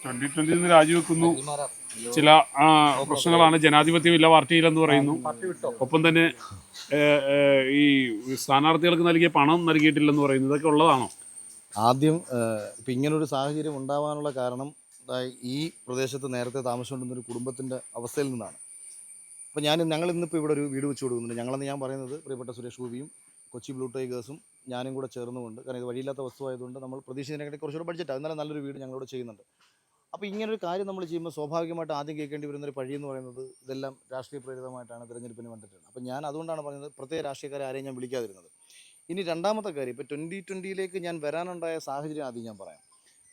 2020 രാജിവെക്കുന്നു. ചില പ്രശ്നങ്ങളാണ്. ജനാധിപത്യമില്ല, പാർട്ടിയില്ലെന്ന് പറയുന്നു. ഒപ്പം തന്നെ ഈ സ്ഥാനാർത്ഥികൾക്ക് നൽകിയ പണം നൽകിയിട്ടില്ലെന്ന് പറയുന്നു. ഇതൊക്കെ ഉള്ളതാണോ? ആദ്യം ഇപ്പം ഇങ്ങനൊരു സാഹചര്യം ഉണ്ടാവാനുള്ള കാരണം ഈ പ്രദേശത്ത് നേരത്തെ താമസിച്ചുകൊണ്ടിരുന്നൊരു കുടുംബത്തിൻ്റെ അവസ്ഥയിൽ നിന്നാണ്. അപ്പോൾ ഞങ്ങൾ ഇന്നിപ്പോൾ ഇവിടെ ഒരു വീട് വെച്ച് കൊടുക്കുന്നുണ്ട്. ഞങ്ങളെന്ന് ഞാൻ പറയുന്നത് പ്രിയപ്പെട്ട സുരേഷ് ഗോപിയും കൊച്ചി ബ്ലൂ ടൈഗേഴ്സും ഞാനും കൂടെ ചേർന്നുകൊണ്ട്, കാരണം ഇത് വഴിയില്ലാത്ത വസ്തുവായതുകൊണ്ട് നമ്മൾ പ്രതീക്ഷിച്ചതിനെക്കാട്ടി കുറച്ചുകൂടെ ബഡ്ജറ്റാണ്, എന്നാലും നല്ലൊരു വീട് ഞങ്ങളിവിടെ ചെയ്യുന്നുണ്ട്. അപ്പോൾ ഇങ്ങനൊരു കാര്യം നമ്മൾ ചെയ്യുമ്പോൾ സ്വാഭാവികമായിട്ട് ആദ്യം കേൾക്കേണ്ടി വരുന്നൊരു പഴി എന്ന് പറയുന്നത് ഇതെല്ലാം രാഷ്ട്രീയ പ്രേരിതമായിട്ടാണ് തിരഞ്ഞെടുപ്പിന് വേണ്ടിയിട്ടാണ്. അപ്പോൾ ഞാൻ അതുകൊണ്ടാണ് പറഞ്ഞത് പ്രത്യേക രാഷ്ട്രീയക്കാരെ ആരെയും ഞാൻ വിളിക്കാതിരുന്നത്. ഇനി രണ്ടാമത്തെ കാര്യം, ഇപ്പോൾ 2020 ഞാൻ വരാനുണ്ടായ സാഹചര്യം ആദ്യം ഞാൻ പറയാം.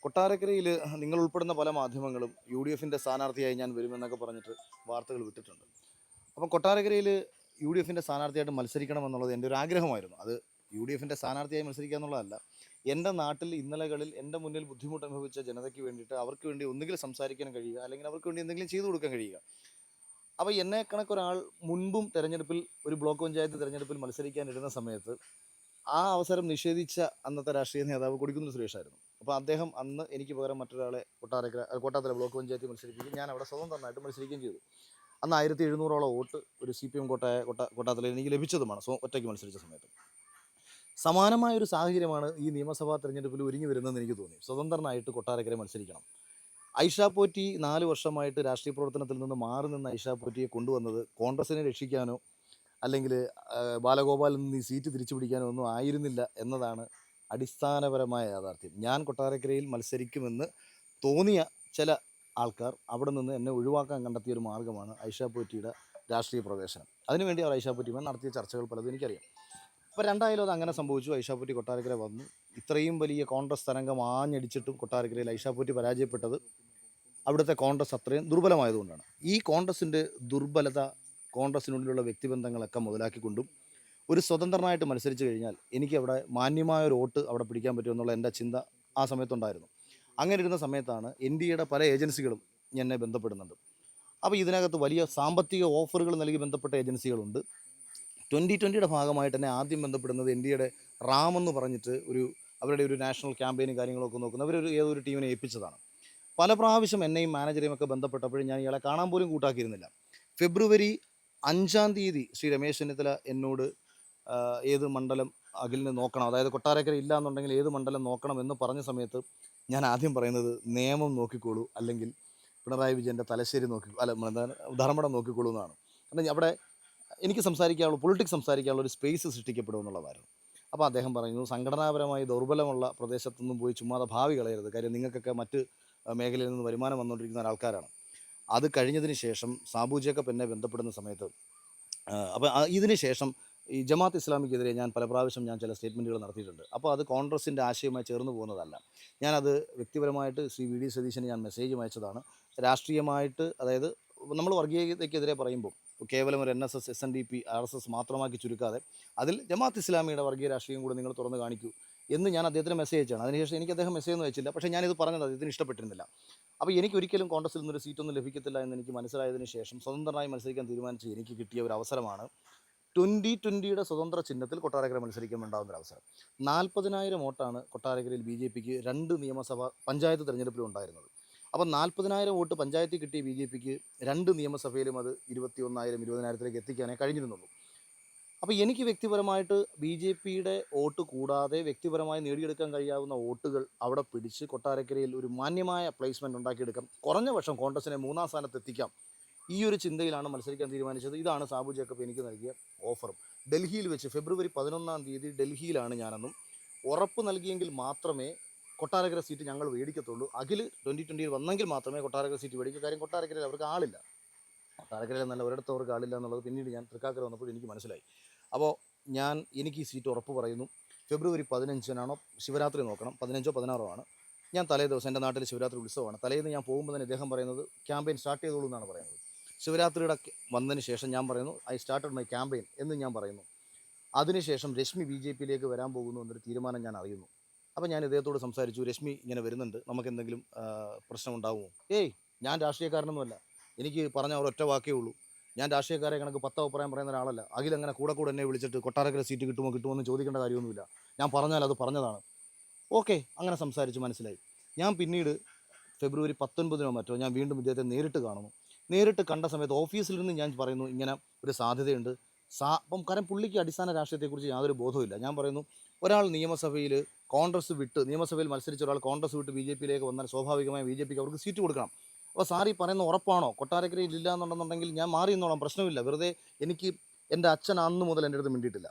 കൊട്ടാരക്കരയിൽ നിങ്ങൾ ഉൾപ്പെടുന്ന പല മാധ്യമങ്ങളും UDFൻ്റെ സ്ഥാനാർത്ഥിയായി ഞാൻ വരുമെന്നൊക്കെ പറഞ്ഞിട്ട് വാർത്തകൾ വിട്ടിട്ടുണ്ട്. അപ്പം കൊട്ടാരക്കരയിൽ UDFൻ്റെ സ്ഥാനാർത്ഥിയായിട്ട് മത്സരിക്കണമെന്നുള്ളത് എൻ്റെ ഒരു ആഗ്രഹമായിരുന്നു. അത് UDFൻ്റെ സ്ഥാനാർത്ഥിയായി മത്സരിക്കുക എന്നുള്ളതല്ല, എൻ്റെ നാട്ടിൽ ഇന്നലകളിൽ എൻ്റെ മുന്നിൽ ബുദ്ധിമുട്ട് അനുഭവിച്ച ജനതയ്ക്ക് വേണ്ടിയിട്ട് അവർക്ക് വേണ്ടി ഒന്നുകിൽ സംസാരിക്കാൻ കഴിയുക, അല്ലെങ്കിൽ അവർക്ക് വേണ്ടി എന്തെങ്കിലും ചെയ്തു കൊടുക്കാൻ കഴിയുക. അപ്പോൾ എന്നെ കണക്കൊരാൾ മുൻപും തെരഞ്ഞെടുപ്പിൽ ഒരു ബ്ലോക്ക് പഞ്ചായത്ത് തെരഞ്ഞെടുപ്പിൽ മത്സരിക്കാനിരുന്ന സമയത്ത് ആ അവസരം നിഷേധിച്ച അന്നത്തെ രാഷ്ട്രീയ നേതാവ് കൊടിക്കുന്നിൽ സുരേഷായിരുന്നു. അപ്പോൾ അദ്ദേഹം അന്ന് എനിക്ക് പകരം മറ്റൊരാളെ കോട്ടാത്തല ബ്ലോക്ക് പഞ്ചായത്തിൽ മത്സരിപ്പിക്കുകയും ഞാൻ അവിടെ സ്വതന്ത്രമായിട്ട് മത്സരിക്കുകയും ചെയ്തു. അന്ന് 1700 വോട്ട് ഒരു CPM കോട്ടാത്തലയിൽ എനിക്ക് ലഭിച്ചതുമാണ് ഒറ്റയ്ക്ക് മത്സരിച്ച സമയത്ത്. സമാനമായൊരു സാഹചര്യമാണ് ഈ നിയമസഭാ തെരഞ്ഞെടുപ്പിൽ ഒരുങ്ങി വരുന്നതെന്ന് എനിക്ക് തോന്നി. സ്വതന്ത്രനായിട്ട് കൊട്ടാരക്കര മത്സരിക്കണം. ഐഷ പോറ്റി 4 വർഷമായിട്ട് രാഷ്ട്രീയ പ്രവർത്തനത്തിൽ നിന്ന് മാറി നിന്ന ഐഷ പോറ്റിയെ കൊണ്ടുവന്നത് കോൺഗ്രസിനെ രക്ഷിക്കാനോ അല്ലെങ്കിൽ ബാലഗോപാലിൽ നിന്ന് ഈ സീറ്റ് തിരിച്ചു പിടിക്കാനോ ഒന്നും ആയിരുന്നില്ല എന്നതാണ് അടിസ്ഥാനപരമായ യാഥാർത്ഥ്യം. ഞാൻ കൊട്ടാരക്കരയിൽ മത്സരിക്കുമെന്ന് തോന്നിയ ചില ആൾക്കാർ അവിടെ നിന്ന് എന്നെ ഒഴിവാക്കാൻ കണ്ടെത്തിയ ഒരു മാർഗ്ഗമാണ് ഐഷ പോറ്റിയുടെ രാഷ്ട്രീയ പ്രവേശനം. അതിനുവേണ്ടി അവർ ഐഷ പോറ്റിയുമായി നടത്തിയ ചർച്ചകൾ പലതും എനിക്കറിയാം. അപ്പോൾ രണ്ടായാലും അത് അങ്ങനെ സംഭവിച്ചു. ഐഷ പോറ്റി കൊട്ടാരക്കര വന്നു. ഇത്രയും വലിയ കോൺഗ്രസ് തരംഗം ആഞ്ഞടിച്ചിട്ടും കൊട്ടാരക്കരയിൽ ഐഷ പോറ്റി പരാജയപ്പെട്ടത് അവിടുത്തെ കോൺഗ്രസ് അത്രയും ദുർബലമായതുകൊണ്ടാണ്. ഈ കോൺഗ്രസിൻ്റെ ദുർബലത, കോൺഗ്രസിനുള്ളിലുള്ള വ്യക്തിബന്ധങ്ങളൊക്കെ മുതലാക്കിക്കൊണ്ടും ഒരു സ്വതന്ത്രനായിട്ട് മത്സരിച്ച് കഴിഞ്ഞാൽ എനിക്ക് അവിടെ മാന്യമായൊരു വോട്ട് അവിടെ പിടിക്കാൻ പറ്റുമെന്നുള്ള എൻ്റെ ചിന്ത ആ സമയത്തുണ്ടായിരുന്നു. അങ്ങനെ ഇരുന്ന സമയത്താണ് NDAയുടെ പല ഏജൻസികളും എന്നെ ബന്ധപ്പെടുന്നുണ്ട്. അപ്പോൾ ഇതിനകത്ത് വലിയ സാമ്പത്തിക ഓഫറുകൾ നൽകി ബന്ധപ്പെട്ട ഏജൻസികളുണ്ട്. 2020 ഭാഗമായിട്ട് എന്നെ ആദ്യം ബന്ധപ്പെടുന്നത് NDAയുടെ റാം എന്ന് പറഞ്ഞിട്ട് അവരുടെ ഒരു നാഷണൽ ക്യാമ്പയിനും കാര്യങ്ങളൊക്കെ നോക്കുന്ന ഏതൊരു ടീമിനെ ഏൽപ്പിച്ചതാണ്. പല പ്രാവശ്യം എന്നെയും മാനേജരെയും ഒക്കെ ബന്ധപ്പെട്ടപ്പോഴും ഞാൻ ഇയാളെ കാണാൻ പോലും കൂട്ടാക്കിയിരുന്നില്ല. ഫെബ്രുവരി 5-ാം തീയതി ശ്രീ രമേശ് ചെന്നിത്തല എന്നോട് ഏത് മണ്ഡലം അഖിലിന് നോക്കണം, അതായത് കൊട്ടാരക്കര ഇല്ല എന്നുണ്ടെങ്കിൽ ഏത് മണ്ഡലം നോക്കണം എന്ന് പറഞ്ഞ സമയത്ത് ഞാൻ ആദ്യം പറയുന്നത് നേമം നോക്കിക്കോളൂ, അല്ലെങ്കിൽ പിണറായി വിജയൻ്റെ തലശ്ശേരി ധർമ്മടം നോക്കിക്കോളൂ എന്നാണ്. കാരണം അവിടെ എനിക്ക് പൊളിറ്റിക്സ് സംസാരിക്കാനുള്ള ഒരു സ്പേസ് സൃഷ്ടിക്കപ്പെടുമെന്നുള്ളതായിരുന്നു. അപ്പോൾ അദ്ദേഹം പറയുന്നു, സംഘടനാപരമായി ദൗർബലമുള്ള പ്രദേശത്തൊന്നും പോയി ചുമ്മാതെ ഭാവി കളയരുത്, കാര്യം നിങ്ങൾക്കൊക്കെ മറ്റ് മേഖലയിൽ നിന്ന് വരുമാനം വന്നുകൊണ്ടിരിക്കുന്ന ആൾക്കാരാണ്. അത് കഴിഞ്ഞതിന് ശേഷം സാബു ജേക്കബ് എന്നെ ബന്ധപ്പെടുന്ന സമയത്ത് അപ്പോൾ ഇതിന് ശേഷം ഈ ജമാഅത്ത് ഇസ്ലാമിക്കെതിരെ ഞാൻ പല പ്രാവശ്യം ചില സ്റ്റേറ്റ്മെൻറ്റുകൾ നടത്തിയിട്ടുണ്ട്. അപ്പോൾ അത് കോൺഗ്രസിൻ്റെ ആശയവുമായി ചേർന്ന് പോകുന്നതല്ല. ഞാനത് വ്യക്തിപരമായിട്ട് ശ്രീ VD സതീശന് ഞാൻ മെസ്സേജ് അയച്ചതാണ്. രാഷ്ട്രീയമായിട്ട്, അതായത് നമ്മൾ വർഗീയതയ്ക്കെതിരെ പറയുമ്പോൾ കേവലം ഒരു NSS SNDP RSS മാത്രമാക്കി ചുരുക്കാതെ അതിൽ ജമാഅത്ത് ഇസ്ലാമിയുടെ വർഗീയ രാഷ്ട്രീയം കൂടെ നിങ്ങൾ തുറന്ന് കാണിക്കൂ എന്ന് ഞാൻ അദ്ദേഹത്തിന് മെസ്സേജ് അയച്ചാണ്. അതിനുശേഷം എനിക്ക് അദ്ദേഹം മെസ്സേജ് ഒന്നും അയച്ചില്ല. പക്ഷേ ഞാനിത് പറഞ്ഞത് അദ്ദേഹത്തിന് ഇഷ്ടപ്പെട്ടിരുന്നില്ല. അപ്പോൾ എനിക്കൊരിക്കലും കോൺഗ്രസിൽ നിന്നൊരു സീറ്റൊന്നും ലഭിക്കത്തില്ല എന്ന് എനിക്ക് മനസ്സിലായതിനു ശേഷം സ്വതന്ത്രമായി മത്സരിക്കാൻ തീരുമാനിച്ച് എനിക്ക് കിട്ടിയ ഒരു അവസരമാണ് 2020 സ്വതന്ത്ര ചിഹ്നത്തിൽ കൊട്ടാരക്കര മത്സരിക്കാൻ ഉണ്ടാകുന്ന അവസരം. 40,000 വോട്ടാണ് കൊട്ടാരക്കരയിൽ BJPക്ക് 2 നിയമസഭ പഞ്ചായത്ത് തെരഞ്ഞെടുപ്പിലും ഉണ്ടായിരുന്നത്. അപ്പോൾ 40,000 വോട്ട് പഞ്ചായത്തിൽ കിട്ടിയ BJPക്ക് 2 നിയമസഭയിലും അത് 21,000-20,000 എത്തിക്കാനേ കഴിഞ്ഞിരുന്നുള്ളൂ. അപ്പോൾ എനിക്ക് വ്യക്തിപരമായിട്ട് BJPയുടെ വോട്ട് കൂടാതെ വ്യക്തിപരമായി നേടിയെടുക്കാൻ കഴിയാവുന്ന വോട്ടുകൾ അവിടെ പിടിച്ച് കൊട്ടാരക്കരയിൽ ഒരു മാന്യമായ പ്ലേസ്മെൻറ്റ് ഉണ്ടാക്കിയെടുക്കാം, കുറഞ്ഞ പക്ഷം കോൺഗ്രസിനെ 3-ാം സ്ഥാനത്ത് എത്തിക്കാം, ഈ ഒരു ചിന്തയിലാണ് മത്സരിക്കാൻ തീരുമാനിച്ചത്. ഇതാണ് സാബു ജേക്കബ് എനിക്ക് നൽകിയ ഓഫറും. ഡൽഹിയിൽ വെച്ച് ഫെബ്രുവരി 11-ാം തീയതി ഡൽഹിയിലാണ് ഞാനെന്നും ഉറപ്പ് നൽകിയെങ്കിൽ മാത്രമേ കൊട്ടാരക്കര സീറ്റ് ഞങ്ങൾ മേടിക്കത്തുള്ളൂ. അഖിൽ 2020 വന്നെങ്കിൽ മാത്രമേ കൊട്ടാരക്കര സീറ്റ് മേടിക്കൂ, കാര്യം കൊട്ടാരക്കരയിൽ അവർക്ക് ആളില്ല. കൊട്ടാരക്കരയിൽ നല്ല ഒരിടത്ത് അവർക്ക് ആളില്ല എന്നുള്ളത് പിന്നീട് ഞാൻ തൃക്കാക്കര വന്നപ്പോൾ എനിക്ക് മനസ്സിലായി. അപ്പോൾ എനിക്ക് ഈ സീറ്റ് ഉറപ്പ് പറയുന്നു. ഫെബ്രുവരി 15-നാണോ ശിവരാത്രി നോക്കണം, 15-ഓ 16-ഓ ആണ്. ഞാൻ തലേ ദിവസം, എൻ്റെ നാട്ടിൽ ശിവരാത്രി ഉത്സവമാണ്, തലേന്ന് ഞാൻ പോകുമ്പോൾ തന്നെ ഇദ്ദേഹം പറയുന്നത് ക്യാമ്പയിൻ സ്റ്റാർട്ട് ചെയ്തോളൂ എന്നാണ് പറയുന്നത്. ശിവരാത്രിയുടെ വന്നതിന് ശേഷം ഞാൻ പറയുന്നു ഐ സ്റ്റാർട്ടഡ് മൈ ക്യാമ്പയിൻ എന്ന് ഞാൻ പറയുന്നു. അതിനുശേഷം രശ്മി BJPയിലേക്ക് വരാൻ പോകുന്നു എന്നൊരു തീരുമാനം ഞാൻ അറിയുന്നു. അപ്പോൾ ഞാൻ ഇദ്ദേഹത്തോട് സംസാരിച്ചു, രശ്മി ഇങ്ങനെ വരുന്നുണ്ട്, നമുക്ക് എന്തെങ്കിലും പ്രശ്നം ഉണ്ടാകുമോ? ഞാൻ രാഷ്ട്രീയക്കാരനൊന്നുമല്ല, എനിക്ക് പറഞ്ഞ ഒരൊറ്റ വാക്കേ ഉള്ളൂ, ഞാൻ രാഷ്ട്രീയക്കാരെ കണക്ക് 10 അഭിപ്രായം പറയുന്ന ഒരാളല്ല. അങ്ങനെ കൂടെ എന്നെ വിളിച്ചിട്ട് കൊട്ടാരക്കര സീറ്റ് കിട്ടുമോ എന്ന് ചോദിക്കേണ്ട കാര്യമൊന്നുമില്ല, ഞാൻ പറഞ്ഞാൽ അത് പറഞ്ഞതാണ്. ഓക്കെ, അങ്ങനെ സംസാരിച്ച് മനസ്സിലായി. ഞാൻ പിന്നീട് ഫെബ്രുവരി 19 മറ്റോ ഞാൻ വീണ്ടും ഇദ്ദേഹത്തെ നേരിട്ട് കാണുന്നു. നേരിട്ട് കണ്ട സമയത്ത് ഓഫീസിൽ നിന്ന് ഞാൻ പറയുന്നു ഇങ്ങനെ ഒരു സാധ്യതയുണ്ട്. അപ്പം കാരണം പുള്ളിക്ക് അടിസ്ഥാന രാഷ്ട്രീയത്തെക്കുറിച്ച് യാതൊരു ബോധവുമില്ല. ഞാൻ പറയുന്നു ഒരാൾ നിയമസഭയിൽ കോൺഗ്രസ് വിട്ട് നിയമസഭയിൽ മത്സരിച്ച ഒരാൾ കോൺഗ്രസ് വിട്ട് ബി ജെ പിയിലേക്ക് വന്നാൽ സ്വാഭാവികമായി ബി ജെ പിക്ക് അവർക്ക് സീറ്റ് കൊടുക്കണം. അപ്പോൾ സാർ ഈ പറയുന്ന ഉറപ്പാണോ? കൊട്ടാരക്കരയിൽ ഇല്ല എന്നുണ്ടെന്നുണ്ടെങ്കിൽ ഞാൻ മാറി നിന്നോളാം, പ്രശ്നമില്ല. വെറുതെ എനിക്ക് എൻ്റെ അച്ഛൻ അന്ന് മുതൽ എൻ്റെ അടുത്ത് മിണ്ടിയിട്ടില്ല.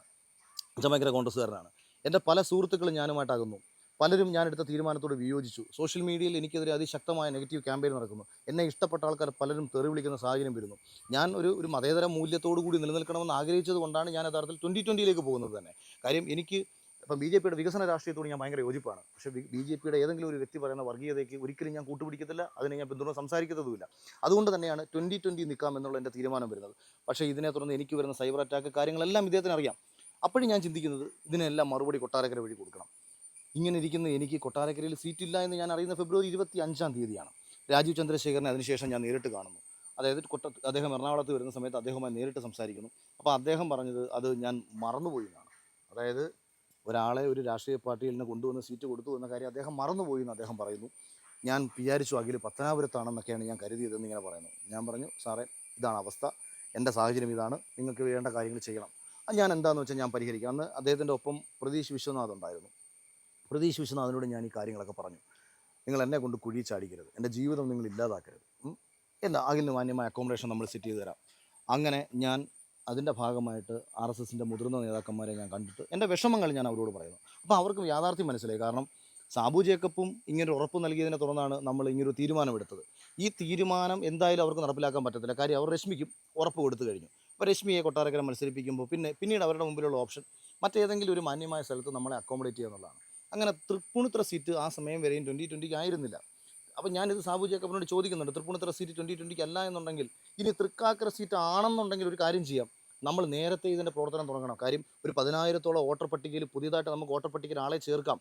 അച്ഛൻ ഭയങ്കര കോൺഗ്രസ്സുകാരനാണ്. എൻ്റെ പല സുഹൃത്തുക്കളും ഞാനുമായിട്ടാകുന്നു. പലരും ഞാനെടുത്ത തീരുമാനത്തോട് വിയോജിച്ചു. സോഷ്യൽ മീഡിയയിൽ എനിക്കെതിരെ അതിശക്തമായ നെഗറ്റീവ് ക്യാമ്പയിൻ നടക്കുന്നു. എന്നെ ഇഷ്ടപ്പെട്ട ആൾക്കാർ പലരും തെറി വിളിക്കുന്ന സാഹചര്യം വരുന്നു. ഞാൻ ഒരു മതേതര മൂല്യത്തോടു കൂടി നിലനിൽക്കണമെന്ന് ആഗ്രഹിച്ചത് കൊണ്ടാണ് ഞാൻ യഥാർത്ഥത്തിൽ 2020 പോകുന്നത് തന്നെ. കാര്യം എനിക്ക് ഇപ്പം ബി ജെ പിയുടെ വികസന രാഷ്ട്രീയത്തോട് ഞാൻ ഭയങ്കര യോജിപ്പാണ്. പക്ഷേ ബി ജെ പിയുടെ ഏതെങ്കിലും ഒരു വ്യക്തി പറയുന്ന വർഗീയതയ്ക്ക് ഒരിക്കലും ഞാൻ കൂട്ടുപിടിക്കത്തില്ല, അതിനെ ഞാൻ പിന്തുണ സംസാരിക്കുന്നതുമില്ല. അതുകൊണ്ട് തന്നെയാണ് 2020 നിൽക്കാം എന്നുള്ള എൻ്റെ തീരുമാനം വരുന്നത്. പക്ഷേ ഇതിനെ തുടർന്ന് എനിക്ക് വരുന്ന സൈബർ അറ്റാക്ക് കാര്യങ്ങളെല്ലാം ഇദ്ദേഹത്തിന് അറിയാം. അപ്പോഴും ഞാൻ ചിന്തിക്കുന്നത് ഇതിനെല്ലാം മറുപടി കൊട്ടാരക്കര വഴി കൊടുക്കണം. ഇങ്ങനെ ഇരിക്കുന്ന എനിക്ക് കൊട്ടാരക്കരയിൽ സീറ്റില്ല എന്ന് ഞാൻ അറിയുന്ന ഫെബ്രുവരി 25 രാജീവ് ചന്ദ്രശേഖരനെ അതിനുശേഷം ഞാൻ നേരിട്ട് കാണുന്നു. അതായത് അദ്ദേഹം എറണാകുളത്ത് വരുന്ന സമയത്ത് അദ്ദേഹവുമായി നേരിട്ട് സംസാരിക്കുന്നു. അപ്പോൾ അദ്ദേഹം പറഞ്ഞത് അത് ഞാൻ മറന്നുപോയി എന്നാണ്. അതായത് ഒരാളെ ഒരു രാഷ്ട്രീയ പാർട്ടിയിൽ നിന്ന് കൊണ്ടുവന്ന് സീറ്റ് കൊടുത്തു എന്ന കാര്യം അദ്ദേഹം മറന്നുപോയി എന്ന് അദ്ദേഹം പറയുന്നു. ഞാൻ വിചാരിച്ചു അഖിൽ പത്തനാപുരത്താണെന്നൊക്കെയാണ് ഞാൻ കരുതിയതെന്ന് ഇങ്ങനെ പറയുന്നു. ഞാൻ പറഞ്ഞു സാറേ ഇതാണ് അവസ്ഥ, എൻ്റെ സാഹചര്യം ഇതാണ്, നിങ്ങൾക്ക് വേണ്ട കാര്യങ്ങൾ ചെയ്യണം. ഞാൻ എന്താണെന്ന് വെച്ചാൽ ഞാൻ പരിഹരിക്കാം. അന്ന് അദ്ദേഹത്തിൻ്റെ ഒപ്പം പ്രതീഷ് വിശ്വനാഥ് ഉണ്ടായിരുന്നു. പ്രതീഷ് വിശ്വനാഥിനോട് ഞാൻ ഈ കാര്യങ്ങളൊക്കെ പറഞ്ഞു. നിങ്ങൾ എന്നെ കൊണ്ട് കുഴി ചാടിക്കരുത്, എൻ്റെ ജീവിതം നിങ്ങൾ ഇല്ലാതാക്കരുത്, എന്താ അഖിലിന് മാന്യമായ അക്കോമഡേഷൻ നമ്മൾ സെറ്റ് ചെയ്ത് തരാം. അങ്ങനെ ഞാൻ അതിൻ്റെ ഭാഗമായിട്ട് RSSൻ്റെ മുതിർന്ന നേതാക്കന്മാരെ ഞാൻ കണ്ടിട്ട് എൻ്റെ വിഷമങ്ങൾ ഞാൻ അവരോട് പറയുന്നു. അപ്പോൾ അവർക്ക് യാഥാർത്ഥ്യം മനസ്സിലായി. കാരണം സാബു ജേക്കബും ഇങ്ങനൊരു ഉറപ്പ് നൽകിയതിനെ തുടർന്നാണ് നമ്മൾ ഇങ്ങനൊരു തീരുമാനമെടുത്തത്. ഈ തീരുമാനം എന്തായാലും അവർക്ക് നടപ്പിലാക്കാൻ പറ്റത്തില്ല. കാര്യം അവർ രശ്മിക്കും ഉറപ്പ് കൊടുത്തു കഴിഞ്ഞു. അപ്പോൾ രശ്മിയെ കൊട്ടാരക്കര മത്സരിപ്പിക്കുമ്പോൾ പിന്നീട് അവരുടെ മുമ്പിലുള്ള ഓപ്ഷൻ മറ്റേതെങ്കിലും ഒരു മാന്യമായ സ്ഥലത്ത് നമ്മളെ അക്കോമഡേറ്റ് ചെയ്യുക എന്നുള്ളതാണ്. അങ്ങനെ തൃപ്പൂണിത്തുറ സീറ്റ് ആ സമയം വരെയും 2020 ആയിരുന്നില്ല. അപ്പോൾ ഞാനിത് സാബു ജേക്കബിനോട് ചോദിക്കുന്നുണ്ട്, തൃപ്പൂണിത്തുറ സീറ്റ് 2020 അല്ല എന്നുണ്ടെങ്കിൽ ഇനി തൃക്കാക്കര സീറ്റ് ആണെന്നുണ്ടെങ്കിൽ ഒരു കാര്യം ചെയ്യാം, നമ്മൾ നേരത്തെ ഇതിൻ്റെ പ്രവർത്തനം തുടങ്ങണം. കാര്യം ഒരു 10,000-ഓളം വോട്ടർ പട്ടികയിൽ പുതിയതായിട്ട് നമുക്ക് വോട്ടർ പട്ടികയിൽ ആളെ ചേർക്കാം.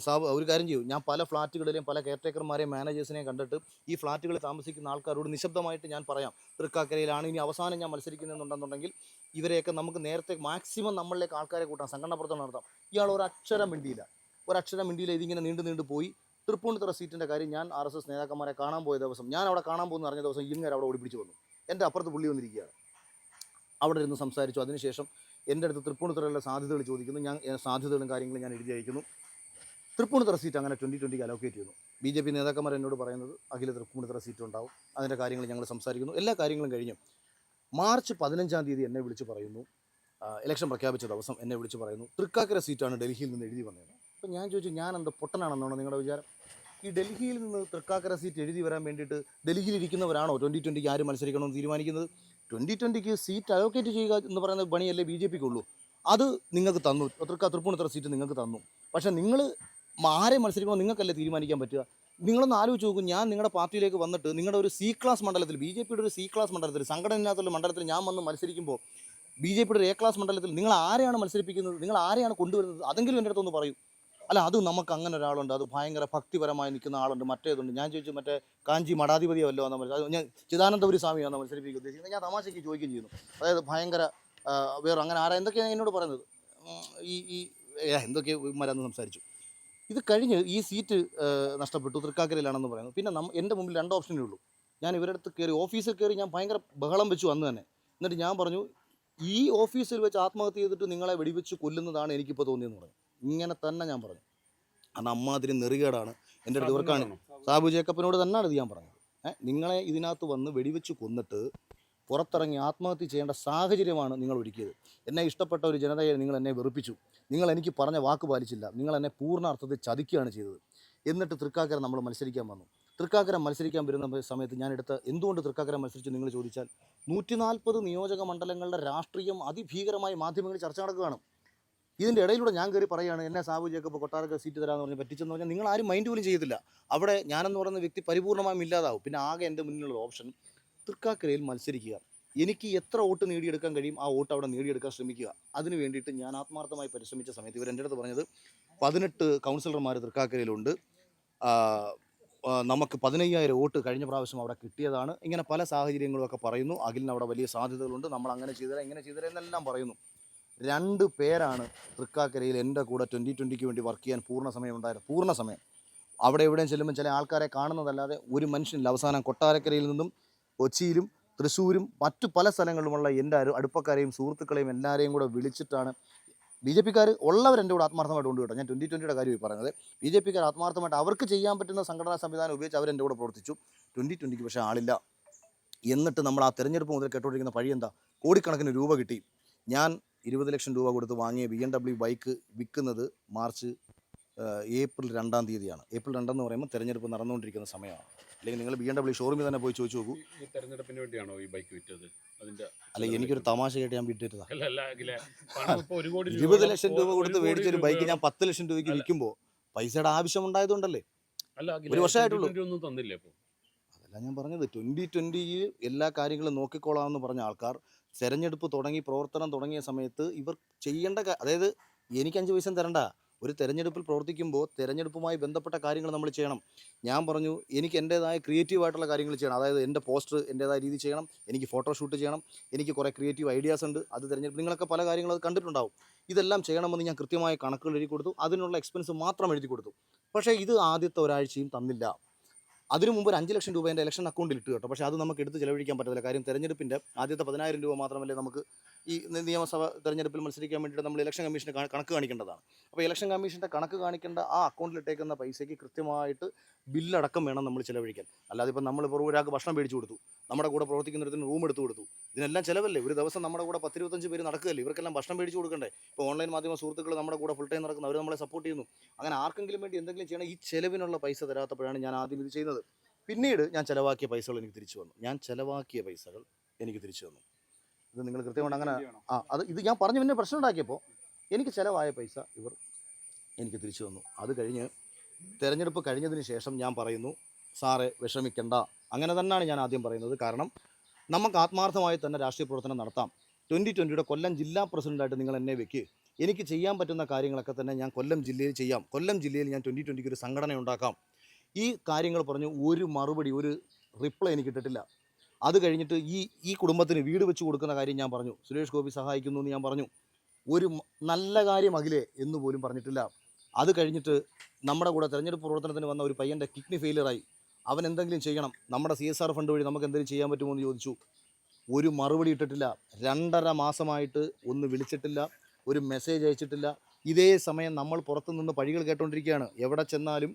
സാബു ഒരു കാര്യം ചെയ്യും, ഞാൻ പല ഫ്ലാറ്റുകളിലെയും പല കെയർടേക്കർമാരെയും മാനേജേഴ്സിനെയും കണ്ടിട്ട് ഈ ഫ്ലാറ്റുകളിൽ താമസിക്കുന്ന ആൾക്കാരോട് നിശബ്ദമായിട്ട് ഞാൻ പറയാം, തൃക്കാക്കരയിലാണ് ഇനി അവസാനം ഞാൻ മത്സരിക്കുന്നുണ്ടെന്നുണ്ടെങ്കിൽ ഇവരെയൊക്കെ നമുക്ക് നേരത്തെ മാക്സിമം നമ്മളിലേക്ക് ആൾക്കാരെ കൂട്ടാം, സംഘടന പ്രവർത്തനം നടത്താം. ഇയാൾ ഒരക്ഷരം മിണ്ടിയില്ല. ഇതിങ്ങനെ നീണ്ടു പോയി. തൃപ്പൂണിത്തുറ സീറ്റിൻ്റെ കാര്യം ഞാൻ RSS നേതാക്കന്മാരെ കാണാൻ പോയ ദിവസം, ഞാൻ അവിടെ കാണാൻ പോകുന്ന അറിഞ്ഞ ദിവസം ഇങ്ങനെ അവിടെ ഓടിപ്പിടിച്ച് വന്നു. എൻ്റെ അപ്പുറത്ത് പുള്ളി വന്നിരിക്കുകയാണ്. അവിടെ ഇരുന്ന് സംസാരിച്ചു. അതിനുശേഷം എൻ്റെ അടുത്ത് തൃപ്പൂണിത്തുറയിലെ സാധ്യതകൾ ചോദിക്കുന്നു. ഞാൻ സാധ്യതകളും കാര്യങ്ങളും ഞാൻ എഴുതി അയക്കുന്നു. തൃപ്പൂണിത്തുറ സീറ്റ് അങ്ങനെ 2020 അലോക്കേറ്റ് ചെയ്യുന്നു. BJP നേതാക്കന്മാർ എന്നോട് പറയുന്നത് അഖില തൃപ്പൂണിത്തുറ സീറ്റ് ഉണ്ടാവും, അതിൻ്റെ കാര്യങ്ങൾ ഞങ്ങൾ സംസാരിക്കുന്നു. എല്ലാ കാര്യങ്ങളും കഴിഞ്ഞു. മാർച്ച് 15 എന്നെ വിളിച്ച് പറയുന്നു, ഇലക്ഷൻ പ്രഖ്യാപിച്ച ദിവസം എന്നെ വിളിച്ച് പറയുന്നു തൃക്കാക്കര സീറ്റാണ് ഡൽഹിയിൽ നിന്ന് എഴുതി വന്നത്. അപ്പോൾ ഞാൻ ചോദിച്ചു, ഞാൻ എന്താ പൊട്ടനാണെന്നാണോ നിങ്ങളുടെ വിചാരം? ഈ ഡൽഹിയിൽ നിന്ന് തൃക്കാക്കര സീറ്റ് എഴുതി വരാൻ വേണ്ടിയിട്ട് ഡൽഹിയിൽ ഇരിക്കുന്നവരാണോ 2020 ആര് മത്സരിക്കണമെന്ന് തീരുമാനിക്കുന്നത്? 2020 സീറ്റ് അലോക്കേറ്റ് ചെയ്യുക എന്ന് പറയുന്ന പണിയല്ലേ BJPക്ക് ഉള്ളൂ. അത് നിങ്ങൾക്ക് തന്നു, തൃപ്പൂണിത്തുറ സീറ്റ് നിങ്ങൾക്ക് തന്നു. പക്ഷേ നിങ്ങൾ ആരെ മത്സരിക്കണോ നിങ്ങൾക്കല്ലേ തീരുമാനിക്കാൻ പറ്റുക? നിങ്ങളൊന്ന് ആലോചിച്ച് നോക്കും. ഞാൻ നിങ്ങളുടെ പാർട്ടിയിലേക്ക് വന്നിട്ട് നിങ്ങളുടെ ഒരു C ക്ലാസ് മണ്ഡലത്തിൽ, BJPയുടെ ഒരു C ക്ലാസ് മണ്ഡലത്തിൽ, സംഘടനയില്ലാത്തുള്ള മണ്ഡലത്തിൽ ഞാൻ വന്ന് മത്സരിക്കുമ്പോൾ BJPയുടെ ഒരു A ക്ലാസ് മണ്ഡലത്തിൽ നിങ്ങൾ ആരെയാണ് മത്സരിപ്പിക്കുന്നത്, നിങ്ങൾ ആരെയാണ് കൊണ്ടുവരുന്നത്? അതെങ്കിലും എൻ്റെ അടുത്തൊന്ന് പറയൂ. അല്ല, അത് നമുക്ക് അങ്ങനെ ഒരാളുണ്ട്, അത് ഭയങ്കര ഭക്തിപരമായി നിൽക്കുന്ന ആളുണ്ട്, മറ്റേതുണ്ട്. ഞാൻ ചോദിച്ചു, മറ്റേ കാഞ്ചി മഠാധിപതിയോ വല്ലോ എന്ന് മത്സരം, ഞാൻ ചിദാനന്ദപുരി സ്വാമിയാണെന്ന് മത്സരിപ്പിക്കുക ഉദ്ദേശിക്കുന്നത്. ഞാൻ തമാശയ്ക്ക് ചോദിക്കുകയും ചെയ്യുന്നു. അതായത് ഭയങ്കര വേറെ അങ്ങനെ എന്തൊക്കെയാണ് എന്നോട് പറയുന്നത്, എന്തൊക്കെ മരാന്ന് സംസാരിച്ചു. ഇത് കഴിഞ്ഞ് ഈ സീറ്റ് നഷ്ടപ്പെട്ടു, തൃക്കാക്കരയിലാണെന്ന് പറയുന്നു. പിന്നെ എൻ്റെ മുമ്പിൽ 2 ഓപ്ഷനേ ഉള്ളൂ. ഞാൻ ഇവരുടെ അടുത്ത് കയറി, ഓഫീസിൽ കയറി ഞാൻ ഭയങ്കര ബഹളം വെച്ചു അന്ന് തന്നെ. എന്നിട്ട് ഞാൻ പറഞ്ഞു, ഈ ഓഫീസിൽ വെച്ച് ആത്മഹത്യ ചെയ്തിട്ട് നിങ്ങളെ വെടിവെച്ച് കൊല്ലുന്നതാണ് എനിക്കിപ്പോൾ തോന്നിയെന്ന് പറഞ്ഞു. ഇങ്ങനെ തന്നെ ഞാൻ പറഞ്ഞു. അന്ന് അമ്മാതിരി നെറികേടാണ് എൻ്റെ അടുത്ത് ഇവർക്കാണ്. സാബു ജേക്കബിനോട് തന്നെയാണ് ഇത് ഞാൻ പറഞ്ഞത്. നിങ്ങളെ ഇതിനകത്ത് വന്ന് വെടിവെച്ച് കൊന്നിട്ട് പുറത്തിറങ്ങി ആത്മഹത്യ ചെയ്യേണ്ട സാഹചര്യമാണ് നിങ്ങൾ ഒരുക്കിയത്. എന്നെ ഇഷ്ടപ്പെട്ട ഒരു ജനതയെ നിങ്ങൾ എന്നെ വെറുപ്പിച്ചു. നിങ്ങൾ എനിക്ക് പറഞ്ഞ വാക്ക് പാലിച്ചില്ല. നിങ്ങൾ എന്നെ പൂർണ്ണ അർത്ഥത്തിൽ ചതിക്കുകയാണ് ചെയ്തത്. എന്നിട്ട് തൃക്കാക്കര നമ്മൾ മത്സരിക്കാൻ വന്നു. തൃക്കാക്കര മത്സരിക്കാൻ വരുന്ന സമയത്ത് എന്തുകൊണ്ട് തൃക്കാക്കര മത്സരിച്ചു നിങ്ങൾ ചോദിച്ചാൽ, 140 നിയോജക മണ്ഡലങ്ങളുടെ രാഷ്ട്രീയം അതിഭീകരമായി മാധ്യമങ്ങളിൽ ചർച്ച നടക്കുകയാണ്. ഇതിൻ്റെ ഇടയിലൂടെ ഞാൻ കയറി പറയുകയാണ്, എന്നെ സാബു ജേക്കബ് കൊട്ടാരക്കര സീറ്റ് തരാമെന്ന് പറഞ്ഞ് പറ്റിച്ചെന്ന് പറഞ്ഞാൽ നിങ്ങൾ ആരും മൈൻഡ് പോലും ചെയ്യത്തില്ല. അവിടെ ഞാനെന്ന് പറയുന്ന വ്യക്തി പരിപൂർണ്ണമായും ഇല്ലാതാവും. പിന്നെ ആകെ എൻ്റെ മുന്നിലുള്ള ഓപ്ഷൻ തൃക്കാക്കരയിൽ മത്സരിക്കുക. എനിക്ക് എത്ര വോട്ട് നേടിയെടുക്കാൻ കഴിയും ആ വോട്ട് അവിടെ നേടിയെടുക്കാൻ ശ്രമിക്കുക. അതിന് വേണ്ടിയിട്ട് ഞാൻ ആത്മാർത്ഥമായി പരിശ്രമിച്ച സമയത്ത് ഇവരെൻ്റെ അടുത്ത് പറഞ്ഞത് 18 കൗൺസിലർമാർ തൃക്കാക്കരയിലുണ്ട്, നമുക്ക് 15,000 വോട്ട് കഴിഞ്ഞ പ്രാവശ്യം അവിടെ കിട്ടിയതാണ്. ഇങ്ങനെ പല സാഹചര്യങ്ങളുമൊക്കെ പറയുന്നു. അഖിലിന് അവിടെ വലിയ സാധ്യതകളുണ്ട്, നമ്മൾ അങ്ങനെ ചെയ്തുതരാം ഇങ്ങനെ ചെയ്തുതരാം എന്നെല്ലാം പറയുന്നു. 2 പേരാണ് തൃക്കാക്കരയിൽ എൻ്റെ കൂടെ 2020 വേണ്ടി വർക്ക് ചെയ്യാൻ പൂർണ്ണ സമയം. അവിടെ എവിടെയും ചെല്ലുമ്പോൾ ചില ആൾക്കാരെ കാണുന്നതല്ലാതെ ഒരു മനുഷ്യനില്ല. അവസാനം കൊട്ടാരക്കരയിൽ നിന്നും കൊച്ചിയിലും തൃശ്ശൂരും മറ്റു പല സ്ഥലങ്ങളിലുമുള്ള എൻ്റെ അടുപ്പക്കാരെയും സുഹൃത്തുക്കളെയും എല്ലാവരെയും കൂടെ വിളിച്ചിട്ടാണ് ബി ജെ പിക്കാർ ഉള്ളവരെൻ്റെ കൂടെ ആത്മാർത്ഥമായിട്ട് കൊണ്ട് കേട്ടോ. ഞാൻ 2020 കാര്യമായി പറയുന്നത്. ബി ജെ പിക്കാർ ആത്മാർത്ഥമായിട്ട് അവർക്ക് ചെയ്യാൻ പറ്റുന്ന സംഘടനാ സംവിധാനം ഉപയോഗിച്ച് അവരെൻ്റെ കൂടെ പ്രവർത്തിച്ചു. 2020 പക്ഷേ ആളില്ല. എന്നിട്ട് നമ്മൾ ആ തെരഞ്ഞെടുപ്പ് മുതൽ കേട്ടോണ്ടിരിക്കുന്ന പഴി എന്താ? കോടിക്കണക്കിന് രൂപ കിട്ടി. ഞാൻ 20 ലക്ഷം രൂപ കൊടുത്ത് വാങ്ങിയ BMW ബൈക്ക് വിൽക്കുന്നത് ഏപ്രിൽ 2-ാം തീയതിയാണ്. ഏപ്രിൽ 2 എന്ന് പറയുമ്പോൾ തെരഞ്ഞെടുപ്പ് നടന്നുകൊണ്ടിരിക്കുന്ന സമയമാണ്. അല്ലെങ്കിൽ നിങ്ങൾ BMW ഷോറൂമിൽ തന്നെ പോയി ചോദിച്ചു നോക്കൂ. ഈ തെരഞ്ഞെടുപ്പിന് വേണ്ടിയാണോ ഈ ബൈക്ക് വിറ്റത്? അതിന്റെ അല്ല, എനിക്കൊരു തമാശ കേട്ട് ഞാൻ വിറ്റിട്ടതാ. 20 ലക്ഷം രൂപ കൊടുത്ത് മേടിച്ചൊരു ബൈക്ക് ഞാൻ 10 ലക്ഷം രൂപയ്ക്ക് വിൽക്കുമ്പോൾ പൈസയുടെ ആവശ്യം ഉണ്ടായതുകൊണ്ടല്ലേ. ഒരു വർഷമായിട്ടുള്ളൂ. ഒന്നും തന്നില്ലേ അപ്പോൾ? അതല്ല ഞാൻ പറഞ്ഞത്. 2020 എല്ലാ കാര്യങ്ങളും നോക്കിക്കോളാമെന്ന് പറഞ്ഞ ആൾക്കാർ തെരഞ്ഞെടുപ്പ് തുടങ്ങി പ്രവർത്തനം തുടങ്ങിയ സമയത്ത് ഇവർ ചെയ്യേണ്ട അതായത് എനിക്ക് 5 പൈസ തരണ്ട. ഒരു തെരഞ്ഞെടുപ്പിൽ പ്രവർത്തിക്കുമ്പോൾ തെരഞ്ഞെടുപ്പുമായി ബന്ധപ്പെട്ട കാര്യങ്ങൾ നമ്മൾ ചെയ്യണം. ഞാൻ പറഞ്ഞു എനിക്ക് എൻ്റേതായ ക്രിയേറ്റീവായിട്ടുള്ള കാര്യങ്ങൾ ചെയ്യണം. അതായത് എൻ്റെ പോസ്റ്റർ എൻ്റേതായ രീതി ചെയ്യണം, എനിക്ക് ഫോട്ടോഷൂട്ട് ചെയ്യണം, എനിക്ക് കുറേ ക്രിയേറ്റീവ് ഐഡിയാസ് ഉണ്ട്. അത് തെരഞ്ഞെടുപ്പ് നിങ്ങളൊക്കെ പല കാര്യങ്ങളും അത് കണ്ടിട്ടുണ്ടാവും. ഇതെല്ലാം ചെയ്യണമെന്ന് ഞാൻ കൃത്യമായ കണക്കുകൾ എഴുതി കൊടുത്തു. അതിനുള്ള എക്സ്പെൻസ് മാത്രം എഴുതി കൊടുത്തു. പക്ഷേ ഇത് ആദ്യത്തെ ഒരാഴ്ചയും തന്നില്ല. അതിനു മുമ്പ് ഒരു 5 ലക്ഷം രൂപ എൻ്റെ ഇലക്ഷൻ അക്കൗണ്ടിൽ ഇട്ട് കേട്ടോ. പക്ഷേ അത് നമുക്ക് എടുത്ത് ചിലവഴിക്കാൻ പറ്റത്തില്ല. കാര്യം തെരഞ്ഞെടുപ്പിൻ്റെ ആദ്യത്തെ 10,000 രൂപ മാത്രമല്ലേ നമുക്ക് ഈ നിയമസഭ തെരഞ്ഞെടുപ്പിൽ മത്സരിക്കാൻ വേണ്ടിയിട്ട് നമ്മൾ ഇലക്ഷൻ കമ്മീഷന് കണക്ക് കാണിക്കേണ്ടതാണ്. അപ്പോൾ ഇലക്ഷൻ കമ്മീഷൻ്റെ കണക്ക് കാണിക്കേണ്ട ആ അക്കൗണ്ടിലിട്ടേക്കുന്ന പൈസയ്ക്ക് കൃത്യമായിട്ട് ബില്ലടക്കം വേണം നമ്മൾ ചിലവഴിക്കാൻ. അല്ലാതെ ഇപ്പം നമ്മളിപ്പോൾ ഒരാൾക്ക് ഭക്ഷണം മേടിച്ചു കൊടുത്തു, നമ്മുടെ കൂടെ പ്രവർത്തിക്കുന്നതിന് റൂം എടുത്തു കൊടുത്തു, ഇതിനെല്ലാം ചിലവല്ലേ. ഒരു ദിവസം നമ്മുടെ കൂടെ 10-25 പേര് നടക്കുകയല്ലേ, ഇവർക്കെല്ലാം ഭക്ഷണം മേടിച്ചു കൊടുക്കണ്ടേ. ഇപ്പോൾ ഓൺലൈൻ മാധ്യമ സുഹൃത്തുക്കൾ നമ്മുടെ കൂടെ ഫുൾ ടൈം നടക്കുന്നു, അവർ നമ്മളെ സപ്പോർട്ട് ചെയ്യുന്നു. അങ്ങനെ ആർക്കെങ്കിലും വേണ്ടി എന്തെങ്കിലും ചെയ്യണം. ഈ ചിലവിനുള്ള പൈസ തരാത്തപ്പോഴാണ് ഞാൻ ആദ്യം ഇത് ചെയ്യുന്നത്. പിന്നീട് ഞാൻ ചിലവാക്കിയ പൈസകൾ എനിക്ക് തിരിച്ചു വന്നു. ഇത് നിങ്ങൾ കൃത്യമായിട്ട് അങ്ങനെ ഇത് ഞാൻ പറഞ്ഞു പിന്നെ പ്രശ്നം ഉണ്ടാക്കിയപ്പോൾ എനിക്ക് ചിലവായ പൈസ ഇവർ എനിക്ക് തിരിച്ചു തന്നു. അത് കഴിഞ്ഞ് തെരഞ്ഞെടുപ്പ് കഴിഞ്ഞതിന് ശേഷം ഞാൻ പറയുന്നു, സാറേ വിഷമിക്കണ്ട. അങ്ങനെ തന്നെയാണ് ഞാൻ ആദ്യം പറയുന്നത്. കാരണം നമുക്ക് ആത്മാർത്ഥമായി തന്നെ രാഷ്ട്രീയ പ്രവർത്തനം നടത്താം. 2020 കൊല്ലം ജില്ലാ പ്രസിഡൻ്റായിട്ട് നിങ്ങൾ എന്നെ വെക്കുക. എനിക്ക് ചെയ്യാൻ പറ്റുന്ന കാര്യങ്ങളൊക്കെ തന്നെ ഞാൻ കൊല്ലം ജില്ലയിൽ ചെയ്യാം. കൊല്ലം ജില്ലയിൽ ഞാൻ 2020 ഒരു സംഘടന ഉണ്ടാക്കാം. ഈ കാര്യങ്ങൾ പറഞ്ഞു. ഒരു മറുപടി, ഒരു റിപ്ലൈ എനിക്ക് കിട്ടിട്ടില്ല. അത് കഴിഞ്ഞിട്ട് ഈ കുടുംബത്തിന് വീട് വെച്ച് കൊടുക്കുന്ന കാര്യം ഞാൻ പറഞ്ഞു. സുരേഷ് ഗോപി സഹായിക്കുന്നു എന്ന് ഞാൻ പറഞ്ഞു. ഒരു നല്ല കാര്യം അഖിലേ എന്ന് പോലും പറഞ്ഞിട്ടില്ല. അത് കഴിഞ്ഞിട്ട് നമ്മുടെ കൂടെ തെരഞ്ഞെടുപ്പ് പ്രവർത്തനത്തിന് വന്ന ഒരു പയ്യൻ്റെ കിഡ്നി ഫെയിലിയറായി. അവൻ എന്തെങ്കിലും ചെയ്യണം, നമ്മുടെ CSR ഫണ്ട് വഴി നമുക്ക് എന്തെങ്കിലും ചെയ്യാൻ പറ്റുമോ എന്ന് ചോദിച്ചു. ഒരു മറുപടി ഇട്ടിട്ടില്ല. 2.5 മാസമായിട്ട് ഒന്ന് വിളിച്ചിട്ടില്ല, ഒരു മെസ്സേജ് അയച്ചിട്ടില്ല. ഇതേ സമയം നമ്മൾ പുറത്തുനിന്ന് പഴികൾ കേട്ടുകൊണ്ടിരിക്കുകയാണ്. എവിടെ ചെന്നാലും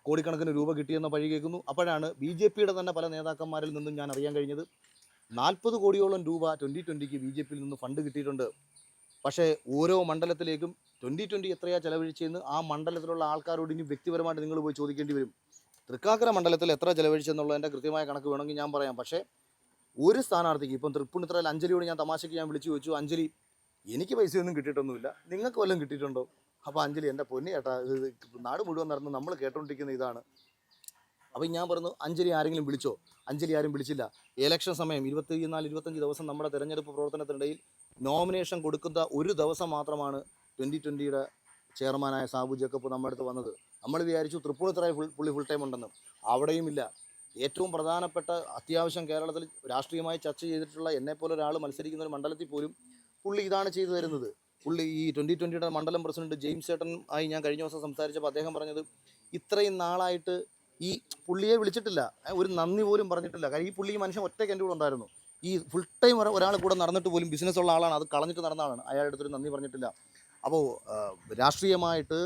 കോടിക്കണക്കിന് രൂപ കിട്ടിയെന്ന പഴി കേൾക്കുന്നു. അപ്പോഴാണ് BJPയുടെ തന്നെ പല നേതാക്കന്മാരിൽ നിന്നും ഞാൻ അറിയാൻ കഴിഞ്ഞത് 40 കോടിയോളം രൂപ 2020 BJPയിൽ നിന്ന് ഫണ്ട് കിട്ടിയിട്ടുണ്ട്. പക്ഷേ ഓരോ മണ്ഡലത്തിലേക്കും 2020 എത്രയാണ് ചെലവഴിച്ചതെന്ന് ആ മണ്ഡലത്തിലുള്ള ആൾക്കാരോട് ഇനി വ്യക്തിപരമായിട്ട് നിങ്ങൾ പോയി ചോദിക്കേണ്ടി വരും. തൃക്കാക്കര മണ്ഡലത്തിൽ എത്ര ചെലവഴിച്ചെന്നുള്ളതിൻ്റെ കൃത്യമായ കണക്ക് വേണമെങ്കിൽ ഞാൻ പറയാം. പക്ഷേ ഒരു സ്ഥാനാർത്ഥിക്ക് ഇപ്പം തൃപ്പൂണിത്തുറയിൽ അഞ്ജലിയോട് ഞാൻ തമാശയ്ക്ക് ഞാൻ വിളിച്ചു ചോദിച്ചു, അഞ്ജലി എനിക്ക് പൈസയൊന്നും കിട്ടിയിട്ടൊന്നുമില്ല, നിങ്ങൾക്ക് വല്ലതും കിട്ടിയിട്ടുണ്ടോ? അപ്പോൾ അഞ്ജലി, എൻ്റെ പൊന്നി ചേട്ടാ, നാട് മുഴുവൻ നടന്ന് നമ്മൾ കേട്ടോണ്ടിരിക്കുന്ന ഇതാണ്. അപ്പോൾ ഞാൻ പറഞ്ഞു, അഞ്ജലി ആരെങ്കിലും വിളിച്ചോ? അഞ്ജലി ആരും വിളിച്ചില്ല. ഇലക്ഷൻ സമയം 24-25 ദിവസം നമ്മുടെ തെരഞ്ഞെടുപ്പ് പ്രവർത്തനത്തിനിടയിൽ നോമിനേഷൻ കൊടുക്കുന്ന ഒരു ദിവസം മാത്രമാണ് 2020 ചെയർമാനായ സാബു ജേക്കബ് നമ്മുടെ അടുത്ത് വന്നത്. നമ്മൾ വിചാരിച്ചു തൃപ്പൂണിത്തുറയിൽ പുള്ളി ഫുൾ ടൈം ഉണ്ടെന്ന്. അവിടെയുമില്ല. ഏറ്റവും പ്രധാനപ്പെട്ട അത്യാവശ്യം കേരളത്തിൽ രാഷ്ട്രീയമായി ചർച്ച ചെയ്തിട്ടുള്ള എന്നെപ്പോലെ ഒരാൾ മത്സരിക്കുന്ന ഒരു മണ്ഡലത്തിൽ പോലും പുള്ളി ഇതാണ് ചെയ്തു തരുന്നത്. പുള്ളി ഈ 2020 മണ്ഡലം പ്രസിഡന്റ് ജെയിംസ് ചേട്ടൻ ആയി ഞാൻ കഴിഞ്ഞ ദിവസം സംസാരിച്ചപ്പോൾ അദ്ദേഹം പറഞ്ഞത്, ഇത്രയും നാളായിട്ട് ഈ പുള്ളിയെ വിളിച്ചിട്ടില്ല, ഒരു നന്ദി പോലും പറഞ്ഞിട്ടില്ല. കാര്യം ഈ പുള്ളി ഈ മനുഷ്യൻ ഒറ്റയ്ക്ക് എൻ്റെ കൂടെ ഉണ്ടായിരുന്നു. ഈ ഫുൾ ടൈം ഒരാൾ കൂടെ നടന്നിട്ട് പോലും ബിസിനസ്സുള്ള ആളാണ്, അത് കളഞ്ഞിട്ട് നടന്ന ആളാണ്. അയാളുടെ അടുത്തൊരു നന്ദി പറഞ്ഞിട്ടില്ല. അപ്പോൾ രാഷ്ട്രീയമായിട്ട്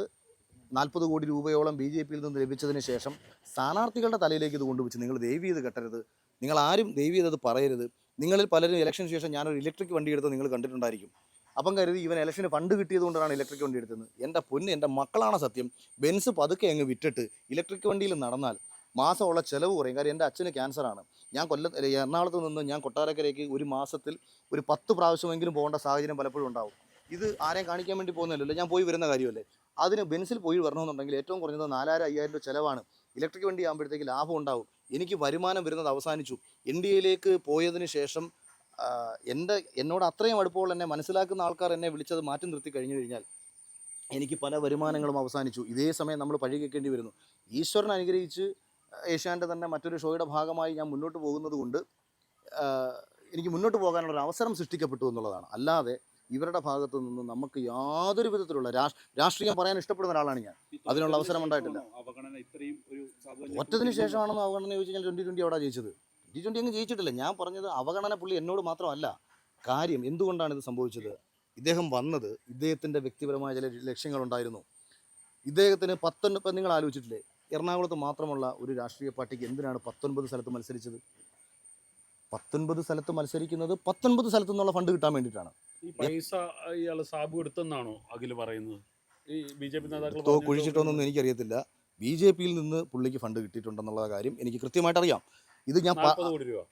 40 കോടി രൂപയോളം BJPയിൽ നിന്ന് ലഭിച്ചതിന് ശേഷം സ്ഥാനാർത്ഥികളുടെ തലയിലേക്ക് ഇത് കൊണ്ടുവച്ച് നിങ്ങൾ ദയവ് ചെയ്ത് കെട്ടരുത്, നിങ്ങൾ ആരും ദയവ് ചെയ്തത് പറയരുത്. നിങ്ങളിൽ പലരും ഇലക്ഷന് ശേഷം ഞാനൊരു ഇലക്ട്രിക് വണ്ടി എടുത്ത് നിങ്ങൾ കണ്ടിട്ടുണ്ടായിരിക്കും. അപ്പം കരുതി ഇവൻ ഇലക്ഷന് ഫണ്ട് കിട്ടിയത് കൊണ്ടാണ് ഇലക്ട്രിക് വണ്ടി എടുത്തത്. എൻ്റെ പൊന്ന്, എൻ്റെ മക്കളാണ് സത്യം. ബെൻസ് പതുക്കെ അങ്ങ് വിറ്റിട്ട് ഇലക്ട്രിക് വണ്ടിയിൽ നടന്നാൽ മാസമുള്ള ചിലവ് കുറയും. കാര്യം എൻ്റെ അച്ഛന് ക്യാൻസറാണ്. ഞാൻ എറണാകുളത്ത് നിന്ന് ഞാൻ കൊട്ടാരക്കരയ്ക്ക് ഒരു മാസത്തിൽ ഒരു 10 പ്രാവശ്യമെങ്കിലും പോകേണ്ട സാഹചര്യം പലപ്പോഴും ഉണ്ടാവും. ഇത് ആരെയും കാണിക്കാൻ വേണ്ടി പോകുന്നില്ലല്ലോ, ഞാൻ പോയി വരുന്ന കാര്യമല്ലേ. അതിന് ബെൻസിൽ പോയി വരണമെന്നുണ്ടെങ്കിൽ ഏറ്റവും കുറഞ്ഞത് 4,000-5,000 രൂപ ചിലവാണ്. ഇലക്ട്രിക് വണ്ടി ആകുമ്പോഴത്തേക്ക് ലാഭം ഉണ്ടാവും. എനിക്ക് വരുമാനം വരുന്നത് അവസാനിച്ചു. NDAയിലേക്ക് പോയതിന് ശേഷം എന്നോട് അത്രയും അടുപ്പമുള്ള എന്നെ മനസ്സിലാക്കുന്ന ആൾക്കാർ എന്നെ വിളിച്ചത് മാറ്റി നിർത്തി കഴിഞ്ഞു കഴിഞ്ഞാൽ എനിക്ക് പല വരുമാനങ്ങളും അവസാനിച്ചു. ഇതേ സമയം നമ്മൾ പഴി കേൾക്കേണ്ടി വരുന്നു. ഈശ്വരൻ അനുഗ്രഹിച്ച് ഏഷ്യാൻ്റെ തന്നെ മറ്റൊരു ഷോയുടെ ഭാഗമായി ഞാൻ മുന്നോട്ട് പോകുന്നത് കൊണ്ട് എനിക്ക് മുന്നോട്ട് പോകാനുള്ള ഒരു അവസരം സൃഷ്ടിക്കപ്പെട്ടു എന്നുള്ളതാണ്. അല്ലാതെ ഇവരുടെ ഭാഗത്തു നിന്ന് നമുക്ക് യാതൊരു വിധത്തിലുള്ള രാഷ്ട്രീയം പറയാൻ ഇഷ്ടപ്പെടുന്ന ഒരാളാണ് ഞാൻ. അതിനുള്ള അവസരം ഉണ്ടായിട്ടില്ല. അവഗണന ഇത്രയും ഒരു ഒറ്റതിന് ശേഷമാണെന്ന് അവഗണന ചോദിച്ചു കഴിഞ്ഞാൽ 2020 അവിടെ ജയിച്ചത്. 2020 അങ്ങ് ജയിച്ചിട്ടില്ല. ഞാൻ പറഞ്ഞത് അവഗണന പുള്ളി എന്നോട് മാത്രമല്ല. കാര്യം എന്തുകൊണ്ടാണ് ഇത് സംഭവിച്ചത്? ഇദ്ദേഹം വന്നത് ഇദ്ദേഹത്തിൻ്റെ വ്യക്തിപരമായ ചില ലക്ഷ്യങ്ങളുണ്ടായിരുന്നു. ഇദ്ദേഹത്തിന് ഇപ്പം നിങ്ങൾ ആലോചിച്ചിട്ടില്ലേ, എറണാകുളത്ത് മാത്രമുള്ള ഒരു രാഷ്ട്രീയ പാർട്ടിക്ക് എന്തിനാണ് 19 സ്ഥലത്ത് മത്സരിച്ചത്? 19 സ്ഥലത്ത് മത്സരിക്കുന്നത് 19 സ്ഥലത്തു നിന്നുള്ള ഫണ്ട് കിട്ടാൻ വേണ്ടിയിട്ടാണ്. ഈ പൈസ ഇയാൾ സാബു എടുത്തെന്നാണോ അഖിൽ പറയുന്നത്? ഈ BJP നേതാക്കൾ കുഴിച്ചിട്ടോന്നൊന്നും എനിക്കറിയത്തില്ല. BJP യിൽ നിന്ന് പുള്ളിക്ക് ഫണ്ട് കിട്ടിയിട്ടുണ്ടെന്നുള്ള കാര്യം എനിക്ക് കൃത്യമായിട്ട് അറിയാം. ഇത് ഞാൻ 40 കോടി രൂപ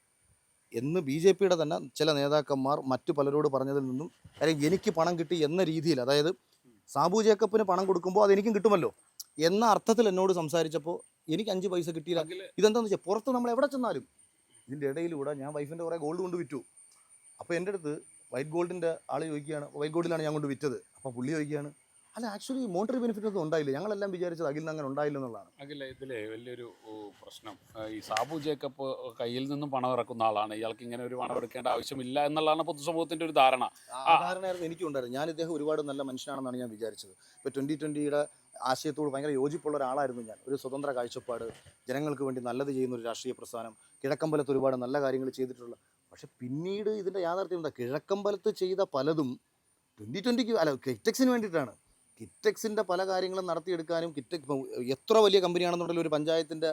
എന്ന് BJP യുടെ തന്നെ ചില നേതാക്കന്മാർ മറ്റു പലരോട് പറഞ്ഞതിൽ നിന്നും, കാര്യം എനിക്ക് പണം കിട്ടി എന്ന രീതിയിൽ, അതായത് സാബു ജേക്കബിന് പണം കൊടുക്കുമ്പോൾ അതെനിക്കും കിട്ടുമല്ലോ എന്ന അർത്ഥത്തിൽ എന്നോട് സംസാരിച്ചപ്പോൾ എനിക്ക് 5 പൈസ കിട്ടിയില്ല. ഇതെന്താണെന്ന് വെച്ചാൽ പുറത്ത് നമ്മൾ എവിടെ ചെന്നാലും ഇതിൻ്റെ ഇടയിലൂടെ ഞാൻ വൈഫിൻ്റെ കുറേ ഗോൾഡ് കൊണ്ട് വിറ്റു. അപ്പോൾ എൻ്റെ അടുത്ത് വൈറ്റ് ഗോൾഡിൻ്റെ ആൾ ചോദിക്കുകയാണ്, വൈറ്റ് ഗോൾഡിലാണ് ഞാൻ കൊണ്ട് വിറ്റത്. അപ്പോൾ പുള്ളി ചോദിക്കുകയാണ്, അല്ല ആക്ച്വലി മോണിറ്ററി ബെനിഫിറ്റ് ഒന്നും ഉണ്ടായില്ല, ഞങ്ങളെല്ലാം വിചാരിച്ചത് അഖിലിന് അങ്ങനെ ഉണ്ടായില്ല എന്നുള്ളതാണ്. അഖില, ഇതിലെ വലിയൊരു പ്രശ്നം ഈ സാബു ജേക്കബ് കയ്യിൽ നിന്നും പണം ഇറക്കുന്ന ആളാണ്, ഇയാൾക്ക് ഇങ്ങനെ ഒരു പണം എടുക്കേണ്ട ആവശ്യമില്ല എന്നുള്ളതാണ് പൊതുസമൂഹത്തിൻ്റെ ഒരു ധാരണ. ആ ധാരണയായിരുന്നു എനിക്കും ഉണ്ടായിരുന്നു. ഞാൻ ഇദ്ദേഹം ഒരുപാട് നല്ല മനുഷ്യനാണെന്നാണ് ഞാൻ വിചാരിച്ചത്. ഇപ്പോൾ 2020 ആശയത്തോട് ഭയങ്കര യോജിപ്പുള്ള ഒരാളായിരുന്നു ഞാൻ. ഒരു സ്വതന്ത്ര കാഴ്ചപ്പാട്, ജനങ്ങൾക്ക് വേണ്ടി നല്ലത് ചെയ്യുന്ന ഒരു രാഷ്ട്രീയ പ്രസ്ഥാനം, കിഴക്കമ്പലത്ത് ഒരുപാട് നല്ല കാര്യങ്ങൾ ചെയ്തിട്ടുള്ള. പക്ഷെ പിന്നീട് ഇതിൻ്റെ യാഥാർത്ഥ്യം എന്താ? കിഴക്കമ്പലത്ത് ചെയ്ത പലതും 2020 അല്ല കിറ്റെക്സിന് വേണ്ടിയിട്ടാണ്. കിറ്റെക്സിൻ്റെ പല കാര്യങ്ങളും നടത്തിയെടുക്കാനും എത്ര വലിയ കമ്പനിയാണെന്നുണ്ടെങ്കിൽ ഒരു പഞ്ചായത്തിൻ്റെ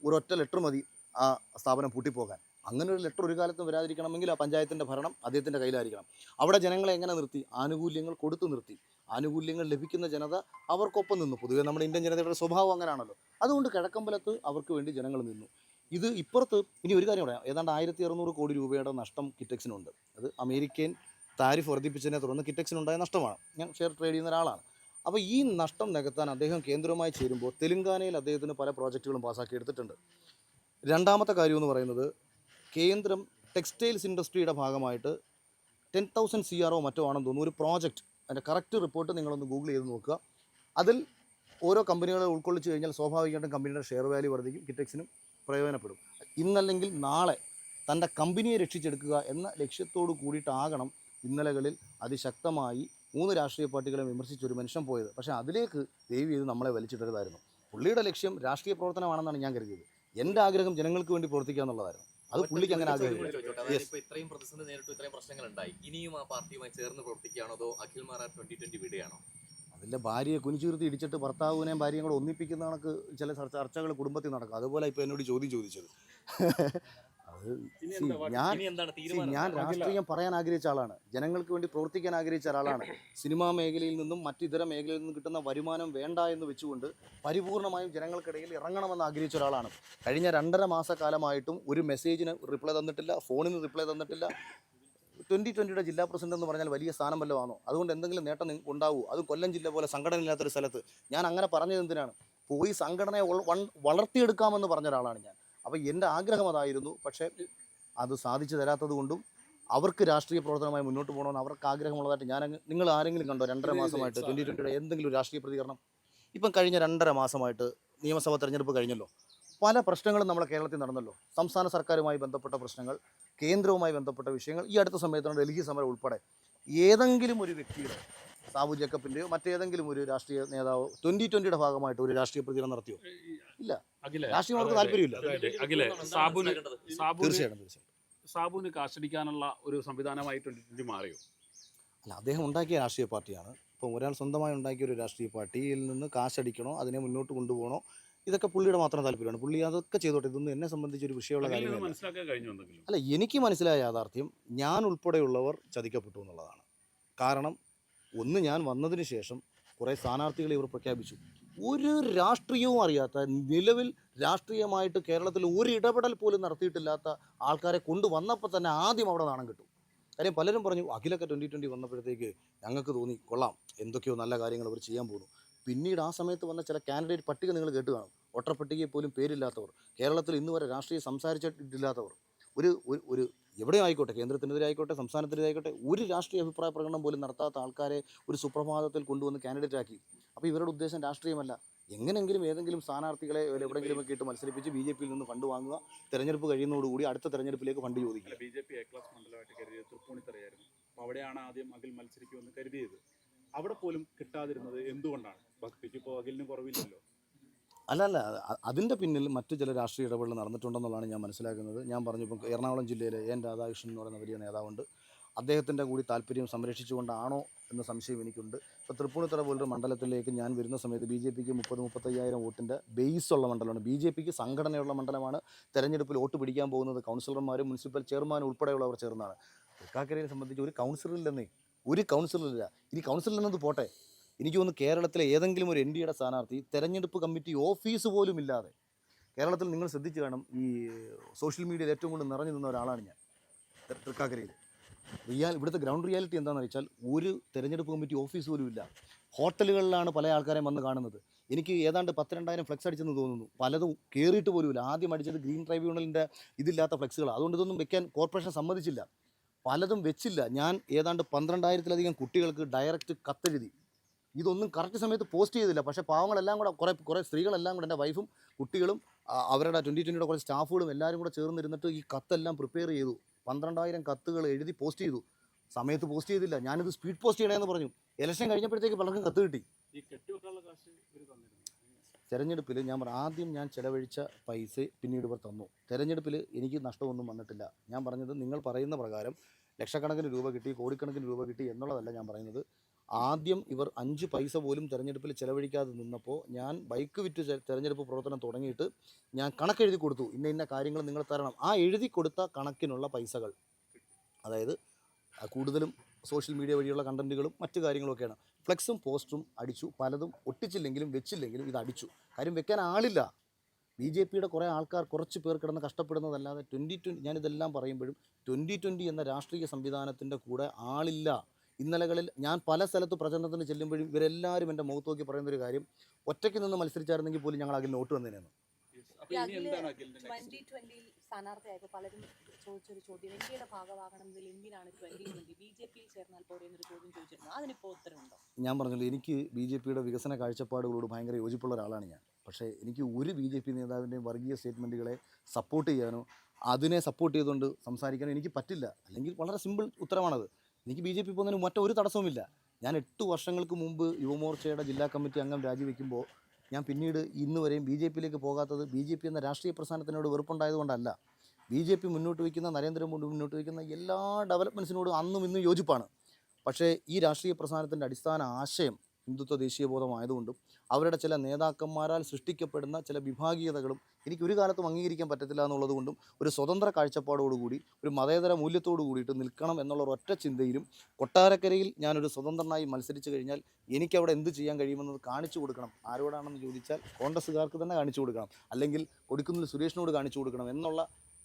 ഒരൊറ്റ ലെറ്റർ മതി ആ സ്ഥാപനം പൂട്ടിപ്പോകാൻ. അങ്ങനെ ഒരു ലെറ്റർ ഒരു കാലത്തും വരാതിരിക്കണമെങ്കിൽ ആ പഞ്ചായത്തിൻ്റെ ഭരണം അദ്ദേഹത്തിൻ്റെ കയ്യിലായിരിക്കണം. അവിടെ ജനങ്ങളെ എങ്ങനെ നിർത്തി? ആനുകൂല്യങ്ങൾ കൊടുത്തു നിർത്തി. ആനുകൂല്യങ്ങൾ ലഭിക്കുന്ന ജനത അവർക്കൊപ്പം നിന്നു. പൊതുവേ നമ്മുടെ ഇന്ത്യൻ ജനതയുടെ സ്വഭാവം അങ്ങനെയാണല്ലോ. അതുകൊണ്ട് കിഴക്കമ്പലത്ത് അവർക്ക് വേണ്ടി ജനങ്ങൾ നിന്നു. ഇത് ഇപ്പുറത്ത് ഇനി ഒരു കാര്യം പറയാം, ഏതാണ്ട് 1600 കോടി രൂപയുടെ നഷ്ടം കിറ്റെക്സിനുണ്ട്. അത് അമേരിക്കൻ താരിഫ് വർദ്ധിപ്പിച്ചതിനെ തുടർന്ന് കിറ്റെക്സിനുണ്ടായ നഷ്ടമാണ്. ഞാൻ ഷെയർ ട്രേഡ് ചെയ്യുന്ന ഒരാളാണ്. അപ്പോൾ ഈ നഷ്ടം നികത്താൻ അദ്ദേഹം കേന്ദ്രവുമായി ചേരുമ്പോൾ തെലുങ്കാനയിൽ അദ്ദേഹത്തിന് പല പ്രോജക്റ്റുകളും പാസ്സാക്കി എടുത്തിട്ടുണ്ട്. രണ്ടാമത്തെ കാര്യം എന്ന് പറയുന്നത്, കേന്ദ്രം ടെക്സ്റ്റൈൽസ് ഇൻഡസ്ട്രിയുടെ ഭാഗമായിട്ട് 10,000 CRO മറ്റോ ആണെന്ന് തോന്നുന്നു ഒരു പ്രോജക്റ്റ്. അതിൻ്റെ കറക്റ്റ് റിപ്പോർട്ട് നിങ്ങളൊന്ന് ഗൂഗിൾ ചെയ്ത് നോക്കുക. അതിൽ ഓരോ കമ്പനികളെ ഉൾക്കൊള്ളിച്ച് കഴിഞ്ഞാൽ സ്വാഭാവികമായിട്ടും കമ്പനിയുടെ ഷെയർ വാല്യൂ വർദ്ധിക്കും, കിറ്റെക്സിനും പ്രയോജനപ്പെടും. ഇന്നല്ലെങ്കിൽ നാളെ തൻ്റെ കമ്പനിയെ രക്ഷിച്ചെടുക്കുക എന്ന ലക്ഷ്യത്തോടു കൂടിയിട്ടാകണം ഇന്നലകളിൽ അതിശക്തമായി 3 രാഷ്ട്രീയ പാർട്ടികളെ വിമർശിച്ചൊരു മനുഷ്യൻ പോയത്. പക്ഷേ അതിലേക്ക് ദയവ് ചെയ്ത് നമ്മളെ വലിച്ചിട്ടരുതായിരുന്നു. പുള്ളിയുടെ ലക്ഷ്യം രാഷ്ട്രീയ പ്രവർത്തനമാണെന്നാണ് ഞാൻ കരുതിയത്. എൻ്റെ ആഗ്രഹം ജനങ്ങൾക്ക് വേണ്ടി പ്രവർത്തിക്കുക എന്നുള്ളതായിരുന്നു. അത് പുള്ളിക്ക് അങ്ങനെ ആഗ്രഹമില്ല. ഇത്രയും പ്രതിസന്ധി നേരിട്ടു, ഇത്രയും പ്രശ്നങ്ങൾ ഉണ്ടായി, ഇനിയും ആ പാർട്ടിയുമായി ചേർന്ന് പ്രവർത്തിക്കുകയാണോ അതോ അഖിൽ മാരാർ 2020 വിടുകയാണോ? അതിൻ്റെ ഭാര്യയെ കുനിച്ചുയർത്തി ഇടിച്ചിട്ട് ഭർത്താവിനെയും ഭാര്യയും കൂടെ ഒന്നിപ്പിക്കുന്ന കണക്ക് ചില ചർച്ചകൾ കുടുംബത്തിൽ നടക്കും. അതുപോലെ ഇപ്പോൾ എന്നോട് ചോദിച്ചത്. ഞാൻ രാഷ്ട്രീയം പറയാൻ ആഗ്രഹിച്ച ആളാണ്, ജനങ്ങൾക്ക് വേണ്ടി പ്രവർത്തിക്കാൻ ആഗ്രഹിച്ച ഒരാളാണ്. സിനിമാ മേഖലയിൽ നിന്നും മറ്റിതര മേഖലയിൽ നിന്നും കിട്ടുന്ന വരുമാനം വേണ്ട എന്ന് വെച്ചുകൊണ്ട് പരിപൂർണമായും ജനങ്ങൾക്കിടയിൽ ഇറങ്ങണമെന്ന് ആഗ്രഹിച്ച ഒരാളാണ്. കഴിഞ്ഞ 2.5 മാസക്കാലമായിട്ടും ഒരു മെസ്സേജിന് റിപ്ലൈ തന്നിട്ടില്ല, ഫോണിന് റിപ്ലൈ തന്നിട്ടില്ല. 2020 ജില്ലാ പ്രസിഡന്റ് എന്ന് പറഞ്ഞാൽ വലിയ സ്ഥാനം വല്ലതാണോ? അതുകൊണ്ട് എന്തെങ്കിലും നേട്ടം ഉണ്ടാവുമോ? അത് കൊല്ലം ജില്ല പോലെ സംഘടനയില്ലാത്തൊരു സ്ഥലത്ത് ഞാൻ അങ്ങനെ പറഞ്ഞത് എന്തിനാണ്? പോയി സംഘടനയെ വളർത്തിയെടുക്കാമെന്ന് പറഞ്ഞ ഒരാളാണ് ഞാൻ. അപ്പോൾ എൻ്റെ ആഗ്രഹം അതായിരുന്നു. പക്ഷേ അത് സാധിച്ചു തരാത്തത് കൊണ്ടും അവർക്ക് രാഷ്ട്രീയ പ്രവർത്തനമായി മുന്നോട്ട് പോകണമെന്ന് അവർക്ക് ആഗ്രഹമുള്ളതായിട്ട് നിങ്ങൾ ആരെങ്കിലും കണ്ടോ 2.5 മാസമായിട്ട് 2020 എന്തെങ്കിലും ഒരു രാഷ്ട്രീയ പ്രതികരണം? ഇപ്പം കഴിഞ്ഞ 2.5 മാസമായിട്ട് നിയമസഭാ തെരഞ്ഞെടുപ്പ് കഴിഞ്ഞല്ലോ, പല പ്രശ്നങ്ങളും നമ്മുടെ കേരളത്തിൽ നടന്നല്ലോ. സംസ്ഥാന സർക്കാരുമായി ബന്ധപ്പെട്ട പ്രശ്നങ്ങൾ, കേന്ദ്രവുമായി ബന്ധപ്പെട്ട വിഷയങ്ങൾ, ഈ അടുത്ത സമയത്താണ് ഡൽഹി സമരം ഉൾപ്പെടെ. ഏതെങ്കിലും ഒരു വ്യക്തിയുടെ, സാബു ജേക്കബിൻ്റെയോ മറ്റേതെങ്കിലും ഒരു രാഷ്ട്രീയ നേതാവ് 2020 ഭാഗമായിട്ട് ഒരു രാഷ്ട്രീയ പ്രതികരണം നടത്തിയോ? ഇല്ല. രാഷ്ട്രീയം അവർക്ക് താല്പര്യമില്ല. തീർച്ചയായിട്ടും സാബുവിന് കാശടിക്കാനുള്ള ഒരു സംവിധാനമായി 2020 മാറിയോ? അല്ല, അദ്ദേഹം ഉണ്ടാക്കിയ രാഷ്ട്രീയ പാർട്ടിയാണ്. ഇപ്പം ഒരാൾ സ്വന്തമായി ഉണ്ടാക്കിയ ഒരു രാഷ്ട്രീയ പാർട്ടിയിൽ നിന്ന് കാശടിക്കണോ, അതിനെ മുന്നോട്ട് കൊണ്ടുപോകണോ, ഇതൊക്കെ പുള്ളിയുടെ മാത്രം താല്പര്യമാണ്. പുള്ളി അതൊക്കെ ചെയ്തോട്ടെ. ഇതൊന്നും എന്നെ സംബന്ധിച്ചൊരു വിഷയമുള്ള കാര്യമല്ല. അല്ല, എനിക്ക് മനസ്സിലായ യാഥാർത്ഥ്യം ഞാൻ ഉൾപ്പെടെയുള്ളവർ ചതിക്കപ്പെട്ടു എന്നുള്ളതാണ്. കാരണം ഒന്ന്, ഞാൻ വന്നതിന് ശേഷം കുറേ സ്ഥാനാർത്ഥികളെ ഇവർ പ്രഖ്യാപിച്ചു. ഒരു രാഷ്ട്രീയവും അറിയാത്ത, നിലവിൽ രാഷ്ട്രീയമായിട്ട് കേരളത്തിൽ ഒരു ഇടപെടൽ പോലും നടത്തിയിട്ടില്ലാത്ത ആൾക്കാരെ കൊണ്ടുവന്നപ്പോൾ തന്നെ ആദ്യം അവിടെ നാണം കിട്ടും. കാര്യം പലരും പറഞ്ഞു അഖിലൊക്കെ 2020 വന്നപ്പോഴത്തേക്ക് ഞങ്ങൾക്ക് തോന്നി കൊള്ളാം, എന്തൊക്കെയോ നല്ല കാര്യങ്ങൾ അവർ ചെയ്യാൻ പോകുന്നു. പിന്നീട് ആ സമയത്ത് വന്ന ചില കാൻഡിഡേറ്റ് പട്ടിക നിങ്ങൾ കേട്ട് കാണും. വോട്ടർപട്ടികയിൽ പോലും പേരില്ലാത്തവർ, കേരളത്തിൽ ഇന്ന് വരെ രാഷ്ട്രീയം സംസാരിച്ചിട്ടില്ലാത്തവർ, ഒരു എവിടെ ആയിക്കോട്ടെ, കേന്ദ്രത്തിനെതിരെ ആയിക്കോട്ടെ, സംസ്ഥാനത്തിനെതിരെ ആയിക്കോട്ടെ, ഒരു രാഷ്ട്രീയ അഭിപ്രായ പ്രകടനം പോലും നടത്താത്ത ആൾക്കാരെ ഒരു സുപ്രഭാതത്തിൽ കൊണ്ടുവന്ന് കാൻഡിഡേറ്റ് ആക്കി. അപ്പോൾ ഇവരുടെ ഉദ്ദേശം രാഷ്ട്രീയമല്ല, എങ്ങനെങ്കിലും ഏതെങ്കിലും സ്ഥാനാർത്ഥികളെ എവിടെയെങ്കിലുമൊക്കെ ഇട്ട് മത്സരിപ്പിച്ച് BJP യിൽ നിന്ന് ഫണ്ട് വാങ്ങുക, തെരഞ്ഞെടുപ്പ് കഴിയുന്നതോടുകൂടി അടുത്ത തെരഞ്ഞെടുപ്പിലേക്ക് ഫണ്ട് ചോദിക്കുക. BJP A ക്ലാസ് മണ്ഡലമായിട്ട് കരുതിയ തൃപ്പൂണിത്തറയായിരുന്നു. അപ്പോൾ അവിടെയാണ് ആദ്യം അഖിൽ മത്സരിക്കുമെന്ന് കരുതിയത്. അവിടെ പോലും കിട്ടാതിരുന്നത് എന്തുകൊണ്ടാണ്? ഭക്തിക്ക് ഇപ്പോൾ അഖിലിന് കുറവില്ലല്ലോ. അല്ല അതിൻ്റെ പിന്നിൽ മറ്റു ചില രാഷ്ട്രീയ ഇടപെടൽ നടന്നിട്ടുണ്ടെന്നുള്ളതാണ് ഞാൻ മനസ്സിലാക്കുന്നത്. ഞാൻ പറഞ്ഞു, ഇപ്പം എറണാകുളം ജില്ലയിലെ എൻ രാധാകൃഷ്ണൻ എന്ന് പറയുന്ന വലിയ നേതാവുണ്ട്. അദ്ദേഹത്തിൻ്റെ കൂടി താല്പര്യം സംരക്ഷിച്ചുകൊണ്ടാണോ എന്ന സംശയം എനിക്കുണ്ട്. ഇപ്പോൾ തൃപ്പൂണിത്തുറ പോലൊരു മണ്ഡലത്തിലേക്ക് ഞാൻ വരുന്ന സമയത്ത് ബി ജെ പിക്ക് 30-35,000 വോട്ടിൻ്റെ ബേസുള്ള മണ്ഡലമാണ്. ബി ജെ പിക്ക് സംഘടനയുള്ള മണ്ഡലമാണ്. തെരഞ്ഞെടുപ്പിൽ വോട്ട് പിടിക്കാൻ പോകുന്നത് കൗൺസിലർമാരും മുനിസിപ്പൽ ചെയർമാനും ഉൾപ്പെടെയുള്ളവർ ചേർന്നാണ്. തൃക്കാക്കരയെ സംബന്ധിച്ച് ഒരു കൗൺസിലറില്ലെന്നേ, ഒരു കൗൺസിലറില്ല. ഇനി കൗൺസിലറിലെന്നത് പോട്ടെ, എനിക്ക് തോന്നുന്നു കേരളത്തിലെ ഏതെങ്കിലും ഒരു NDA സ്ഥാനാർത്ഥി തെരഞ്ഞെടുപ്പ് കമ്മിറ്റി ഓഫീസ് പോലും ഇല്ലാതെ, കേരളത്തിൽ നിങ്ങൾ ശ്രദ്ധിച്ച് കാണും, ഈ സോഷ്യൽ മീഡിയയിൽ ഏറ്റവും കൂടുതൽ നിറഞ്ഞു നിന്ന ഒരാളാണ് ഞാൻ തൃക്കാക്കരയിൽ. ഇവിടുത്തെ ഗ്രൗണ്ട് റിയാലിറ്റി എന്താണെന്ന് വെച്ചാൽ ഒരു തെരഞ്ഞെടുപ്പ് കമ്മിറ്റി ഓഫീസ് പോലും ഇല്ല. ഹോട്ടലുകളിലാണ് പല ആൾക്കാരെയും വന്ന് കാണുന്നത്. എനിക്ക് ഏതാണ്ട് 10,000-2,000 ഫ്ലെക്സ് അടിച്ചെന്ന് തോന്നുന്നു. പലതും കയറിയിട്ട് പോലുമില്ല. ആദ്യം അടിച്ചത് ഗ്രീൻ ട്രൈബ്യൂണലിൻ്റെ ഇതില്ലാത്ത ഫ്ലെക്സുകളാണ്. അതുകൊണ്ട് ഇതൊന്നും വെക്കാൻ കോർപ്പറേഷൻ സമ്മതിച്ചില്ല. പലതും വെച്ചില്ല. ഞാൻ ഏതാണ്ട് 12,000-ലധികം കുട്ടികൾക്ക് ഡയറക്റ്റ് കത്തെഴുതി. ഇതൊന്നും കറക്റ്റ് സമയത്ത് പോസ്റ്റ് ചെയ്തില്ല. പക്ഷേ പാവങ്ങളെല്ലാം കൂടെ കുറേ സ്ത്രീകളെല്ലാം കൂടെ, എൻ്റെ വൈഫും കുട്ടികളും അവരുടെ 2020 കുറച്ച് സ്റ്റാഫുകളും എല്ലാവരും കൂടെ ചേർന്നിരുന്നിട്ട് ഈ കത്തെല്ലാം പ്രിപ്പയർ ചെയ്തു. 12,000 കത്തുകൾ എഴുതി പോസ്റ്റ് ചെയ്തു. സമയത്ത് പോസ്റ്റ് ചെയ്തില്ല. ഞാനിത് സ്പീഡ് പോസ്റ്റ് ചെയ്യണമെന്ന് പറഞ്ഞു. ഇലക്ഷൻ കഴിഞ്ഞപ്പോഴത്തേക്ക് പലർക്കും കത്ത് കിട്ടി. ഈ കെട്ടിവെക്കാനുള്ള കാശ് ഇവർ തന്നിരുന്നു. തെരഞ്ഞെടുപ്പിൽ ആദ്യം ഞാൻ ചിലവഴിച്ച പൈസ പിന്നീട് ഇവർ തന്നു. തെരഞ്ഞെടുപ്പിൽ എനിക്ക് നഷ്ടമൊന്നും വന്നിട്ടില്ല. ഞാൻ പറഞ്ഞത് നിങ്ങൾ പറയുന്ന പ്രകാരം ലക്ഷക്കണക്കിന് രൂപ കിട്ടി, കോടിക്കണക്കിന് രൂപ കിട്ടി എന്നുള്ളതല്ല ഞാൻ പറയുന്നത്. ആദ്യം ഇവർ 5 പൈസ പോലും തെരഞ്ഞെടുപ്പിൽ ചിലവഴിക്കാതെ നിന്നപ്പോൾ ഞാൻ ബൈക്ക് വിറ്റ് തെരഞ്ഞെടുപ്പ് പ്രവർത്തനം തുടങ്ങിയിട്ട് ഞാൻ കണക്കെഴുതി കൊടുത്തു. ഇന്ന കാര്യങ്ങൾ നിങ്ങൾ തരണം. ആ എഴുതി കൊടുത്ത കണക്കിനുള്ള പൈസകൾ, അതായത് കൂടുതലും സോഷ്യൽ മീഡിയ വഴിയുള്ള കണ്ടൻറ്റുകളും മറ്റു കാര്യങ്ങളൊക്കെയാണ്. ഫ്ലെക്സും പോസ്റ്ററും അടിച്ചു. പലതും ഒട്ടിച്ചില്ലെങ്കിലും വെച്ചില്ലെങ്കിലും ഇത് അടിച്ചു. കാര്യം വെക്കാൻ ആളില്ല. BJPയുടെ കുറേ ആൾക്കാർ, കുറച്ച് പേർ കിടന്ന് കഷ്ടപ്പെടുന്നതല്ലാതെ 2020, ഞാനിതെല്ലാം പറയുമ്പോഴും 2020 എന്ന രാഷ്ട്രീയ സംവിധാനത്തിൻ്റെ കൂടെ ആളില്ല. ഇന്നലകളിൽ ഞാൻ പല സ്ഥലത്ത് പ്രചരണത്തിന് ചെല്ലുമ്പോഴും ഇവരെല്ലാവരും എൻ്റെ മുഖത്ത് നോക്കി പറയുന്നൊരു കാര്യം, ഒറ്റയ്ക്ക് നിന്ന് മത്സരിച്ചായിരുന്നെങ്കിൽ പോലും ഞങ്ങൾ അതിൽ നോട്ട് വന്നേനെന്ന്. അപ്പോൾ ഇനി എന്താണ് അഖിലിന്റെ നെക്സ്റ്റ്? 2020 സ്ഥാനാർത്ഥിയായപ്പോൾ പലരും ചോദിച്ചൊരു ചോദ്യം, ഇന്ത്യയുടെ ഭാഗമാകണമെങ്കിൽ എന്തിനാണ് 2020 BJPയിൽ ചേർന്നാൽ പോരെ എന്നൊരു ചോദ്യം ചോദിച്ചിരുന്നു. അതിനിപ്പോൾ ഉത്തരവുണ്ടോ? ഞാൻ പറഞ്ഞല്ലോ, എനിക്ക് BJPയുടെ വികസന കാഴ്ചപ്പാടുകളോട് ഭയങ്കര യോജിപ്പുള്ള ഒരാളാണ് ഞാൻ. പക്ഷേ എനിക്ക് ഒരു BJP നേതാവിൻ്റെയും വർഗീയ സ്റ്റേറ്റ്മെൻറ്റുകളെ സപ്പോർട്ട് ചെയ്യാനോ അതിനെ സപ്പോർട്ട് ചെയ്തുകൊണ്ട് സംസാരിക്കാനോ എനിക്ക് പറ്റില്ല. അല്ലെങ്കിൽ വളരെ സിമ്പിൾ ഉത്തരമാണത്. എനിക്ക് BJP പോകുന്നതിന് മറ്റൊരു തടസ്സവുമില്ല. ഞാൻ 8 വർഷങ്ങൾക്ക് മുമ്പ് യുവമോർച്ചയുടെ ജില്ലാ കമ്മിറ്റി അംഗം രാജിവെക്കുമ്പോൾ ഞാൻ പിന്നീട് ഇന്ന് വരെയും BJPയിലേക്ക് പോകാത്തത് BJP എന്ന രാഷ്ട്രീയ പ്രസ്ഥാനത്തിനോട് വെറുപ്പുണ്ടായതുകൊണ്ടല്ല. BJP മുന്നോട്ട് വയ്ക്കുന്ന, നരേന്ദ്രമോദി മുന്നോട്ട് വയ്ക്കുന്ന എല്ലാ ഡെവലപ്മെൻറ്റ്സിനോടും അന്നും ഇന്നും യോജിപ്പാണ്. പക്ഷേ ഈ രാഷ്ട്രീയ പ്രസ്ഥാനത്തിൻ്റെ അടിസ്ഥാന ആശയം ഹിന്ദുത്വ ദേശീയബോധമായതുകൊണ്ടും അവരുടെ ചില നേതാക്കന്മാരാൽ സൃഷ്ടിക്കപ്പെടുന്ന ചില വിഭാഗീയതകളും എനിക്കൊരു കാലത്തും അംഗീകരിക്കാൻ പറ്റത്തില്ല എന്നുള്ളതുകൊണ്ടും ഒരു സ്വതന്ത്ര കാഴ്ചപ്പാടോടുകൂടി, ഒരു മതേതര മൂല്യത്തോടു കൂടിയിട്ട് നിൽക്കണം എന്നുള്ള ഒറ്റ ചിന്തയിലും കൊട്ടാരക്കരയിൽ ഞാനൊരു സ്വതന്ത്രനായി മത്സരിച്ച് കഴിഞ്ഞാൽ എനിക്കവിടെ എന്ത് ചെയ്യാൻ കഴിയുമെന്നത് കാണിച്ചു കൊടുക്കണം. ആരോടാണെന്ന് ചോദിച്ചാൽ കോൺഗ്രസ്സുകാർക്ക് തന്നെ കാണിച്ചു കൊടുക്കണം, അല്ലെങ്കിൽ കൊടിക്കുന്നിൽ സുരേഷിനോട് കാണിച്ചു കൊടുക്കണം എന്നുള്ള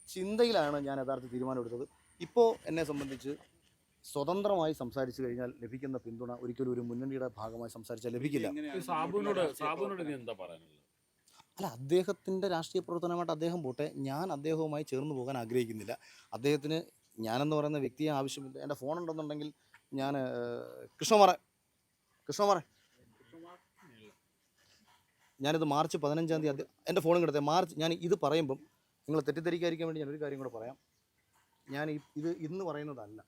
ചിന്തയിലാണ് ഞാൻ യഥാർത്ഥ തീരുമാനമെടുത്തത്. ഇപ്പോൾ എന്നെ സംബന്ധിച്ച് സ്വതന്ത്രമായി സംസാരിച്ചു കഴിഞ്ഞാൽ ലഭിക്കുന്ന പിന്തുണ ഒരിക്കലും ഒരു മുന്നണിയുടെ ഭാഗമായി സംസാരിച്ചാൽ ലഭിക്കില്ല. സാബുവിനോട് നീ എന്താ പറയാനുള്ളത്? അല്ല, അദ്ദേഹത്തിൻ്റെ രാഷ്ട്രീയ പ്രവർത്തനമായിട്ട് അദ്ദേഹം പോട്ടെ. ഞാൻ അദ്ദേഹവുമായി ചേർന്ന് പോകാൻ ആഗ്രഹിക്കുന്നില്ല. അദ്ദേഹത്തിന് ഞാനെന്ന് പറയുന്ന വ്യക്തിയെ ആവശ്യമില്ല. എൻ്റെ ഫോൺ ഉണ്ടെന്നുണ്ടെങ്കിൽ ഞാൻ കൃഷ്ണകുമാറെ ഞാനിത് മാർച്ച് 15-ാം തീയതി എൻ്റെ ഫോണും കിടത്തെ ഞാൻ ഇത് പറയുമ്പം നിങ്ങൾ തെറ്റിദ്ധരിക്കാതിരിക്കാൻ വേണ്ടി ഞാനൊരു കാര്യം കൂടെ പറയാം. ഞാൻ ഇത് ഇന്ന് പറയുന്നതല്ല.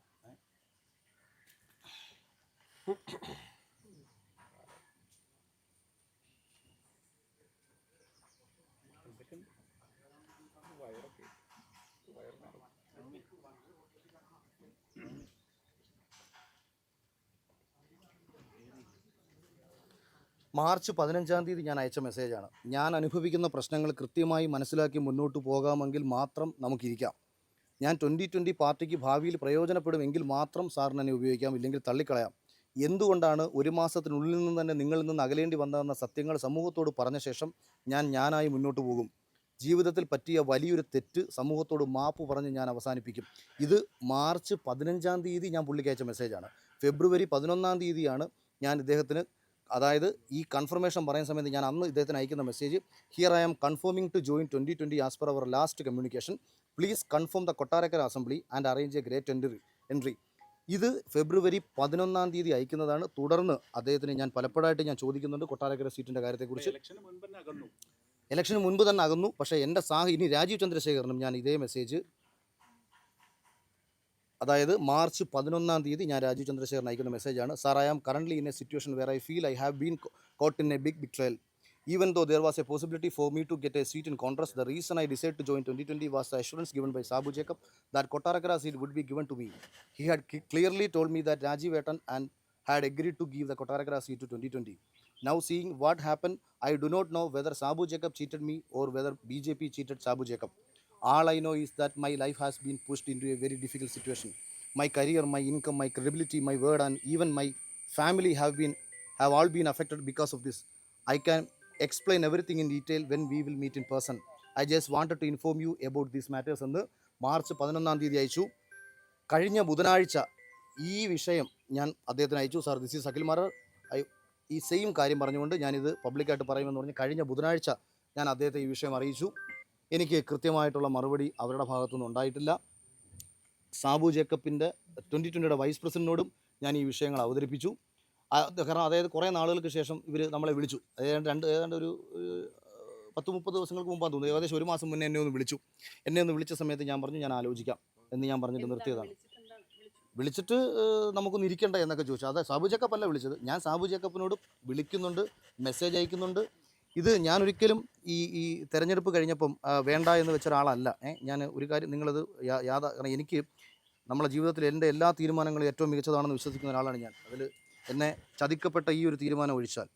മാർച്ച് 15-ാം തീയതി ഞാൻ അയച്ച മെസ്സേജാണ്. ഞാൻ അനുഭവിക്കുന്ന പ്രശ്നങ്ങൾ കൃത്യമായി മനസ്സിലാക്കി മുന്നോട്ട് പോകാമെങ്കിൽ മാത്രം നമുക്കിരിക്കാം. ഞാൻ 2020 പാർട്ടിക്ക് ഭാവിയിൽ പ്രയോജനപ്പെടുമെങ്കിൽ മാത്രം സാറിന് എന്നെ ഉപയോഗിക്കാം, ഇല്ലെങ്കിൽ തള്ളിക്കളയാം. എന്തുകൊണ്ടാണ് ഒരു മാസത്തിനുള്ളിൽ നിന്ന് തന്നെ നിങ്ങളിൽ നിന്ന് അകലേണ്ടി വന്നതെന്ന സത്യങ്ങൾ സമൂഹത്തോട് പറഞ്ഞ ശേഷം ഞാനായി മുന്നോട്ട് പോകും. ജീവിതത്തിൽ പറ്റിയ വലിയൊരു തെറ്റ് സമൂഹത്തോട് മാപ്പ് പറഞ്ഞ് ഞാൻ അവസാനിപ്പിക്കും. ഇത് മാർച്ച് 15-ാം തീയതി ഞാൻ പുള്ളിക്ക് അയച്ച മെസ്സേജാണ്. ഫെബ്രുവരി 11-ാം തീയതിയാണ് ഞാൻ ഇദ്ദേഹത്തിന്, അതായത് ഈ കൺഫർമേഷൻ പറയുന്ന സമയത്ത് ഞാൻ അന്ന് ഇദ്ദേഹത്തിന് അയക്കുന്ന message, here I am confirming to join 2020 as per our last communication. Please confirm the Kottarakkara assembly and arrange a great entry. ഇത് ഫെബ്രുവരി 11-ാം തീയതി അയക്കുന്നതാണ്. തുടർന്ന് അദ്ദേഹത്തിന് ഞാൻ പലപ്പോഴായിട്ട് ഞാൻ ചോദിക്കുന്നുണ്ട് കൊട്ടാരക്കര സീറ്റിൻ്റെ കാര്യത്തെക്കുറിച്ച്. ഇലക്ഷന് മുൻപ് തന്നെ അകന്നു. പക്ഷേ എൻ്റെ ഇനി രാജീവ് ചന്ദ്രശേഖരനും ഞാൻ ഇതേ മെസ്സേജ് അതായത് മാർച്ച് 11-ാം തീയതി ഞാൻ രാജീവ് ചന്ദ്രശേഖരൻ അയക്കുന്ന മെസ്സേജാണ്. Sir, I am currently in a situation where I feel I have been caught in a big betrayal. Even though there was a possibility for me to get a seat in Congress, the reason I decided to join 2020 was the assurance given by Sabu Jacob that Kottarakara seat would be given to me. He had clearly told me that Rajiv Etan and had agreed to give the Kottarakara seat to 2020. Now seeing what happened, I do not know whether Sabu Jacob cheated me or whether BJP cheated Sabu Jacob. All I know is that my life has been pushed into a very difficult situation. My career, my income, my credibility, my word, and even my family have all been affected because of this. I can explain everything in detail when we will meet in person. I just wanted to inform you about these matters എന്ന് March 11-ാം തീയതി അയച്ചു. കഴിഞ്ഞ ബുധനാഴ്ച ഈ വിഷയം ഞാൻ അദ്ദേഹത്തിന് അയച്ചു. Sir, this is Akhil Marar, ഈ സെയിം കാര്യം പറഞ്ഞുകൊണ്ട് ഞാനിത് പബ്ലിക്കായിട്ട് പറയുമെന്ന് പറഞ്ഞ് കഴിഞ്ഞ ബുധനാഴ്ച ഞാൻ അദ്ദേഹത്തെ ഈ വിഷയം അറിയിച്ചു. എനിക്ക് കൃത്യമായിട്ടുള്ള മറുപടി അവരുടെ ഭാഗത്തുനിന്ന് ഉണ്ടായിട്ടില്ല. സാബു ജേക്കബിൻ്റെ 2020 വൈസ് പ്രസിഡന്റിനോടും ഞാൻ ഈ വിഷയങ്ങൾ അവതരിപ്പിച്ചു. കാരണം അതായത് കുറേ നാളുകൾക്ക് ശേഷം ഇവർ നമ്മളെ വിളിച്ചു. ഏതാണ്ട് ഒരു 10-30 ദിവസങ്ങൾക്ക് മുമ്പാണ് തോന്നുന്നു, ഏകദേശം ഒരു മാസം മുന്നേ എന്നെ ഒന്ന് വിളിച്ച സമയത്ത് ഞാൻ പറഞ്ഞു ഞാൻ ആലോചിക്കാം എന്ന് ഞാൻ പറഞ്ഞിട്ട് നിർത്തിയതാണ്. വിളിച്ചിട്ട് നമുക്കൊന്ന് ഇരിക്കണ്ട എന്നൊക്കെ ചോദിച്ചു. അത് സാബു ജേക്കബ് അല്ല വിളിച്ചത്, ഞാൻ സാബു ജേക്കബിനോട് വിളിക്കുന്നുണ്ട്, മെസ്സേജ് അയക്കുന്നുണ്ട്. ഇത് ഞാനൊരിക്കലും ഈ തെരഞ്ഞെടുപ്പ് കഴിഞ്ഞപ്പം വേണ്ട എന്ന് വെച്ച ഒരാളല്ല. ഞാൻ ഒരു കാര്യം നിങ്ങളത് കാരണം എനിക്ക് നമ്മുടെ ജീവിതത്തിൽ എൻ്റെ എല്ലാ തീരുമാനങ്ങളും ഏറ്റവും മികച്ചതാണെന്ന് വിശ്വസിക്കുന്ന ഒരാളാണ് ഞാൻ. അതിൽ എന്നെ ചതിക്കപ്പെട്ട ഈ ഒരു തീരുമാനം ഒഴിച്ചാൽ,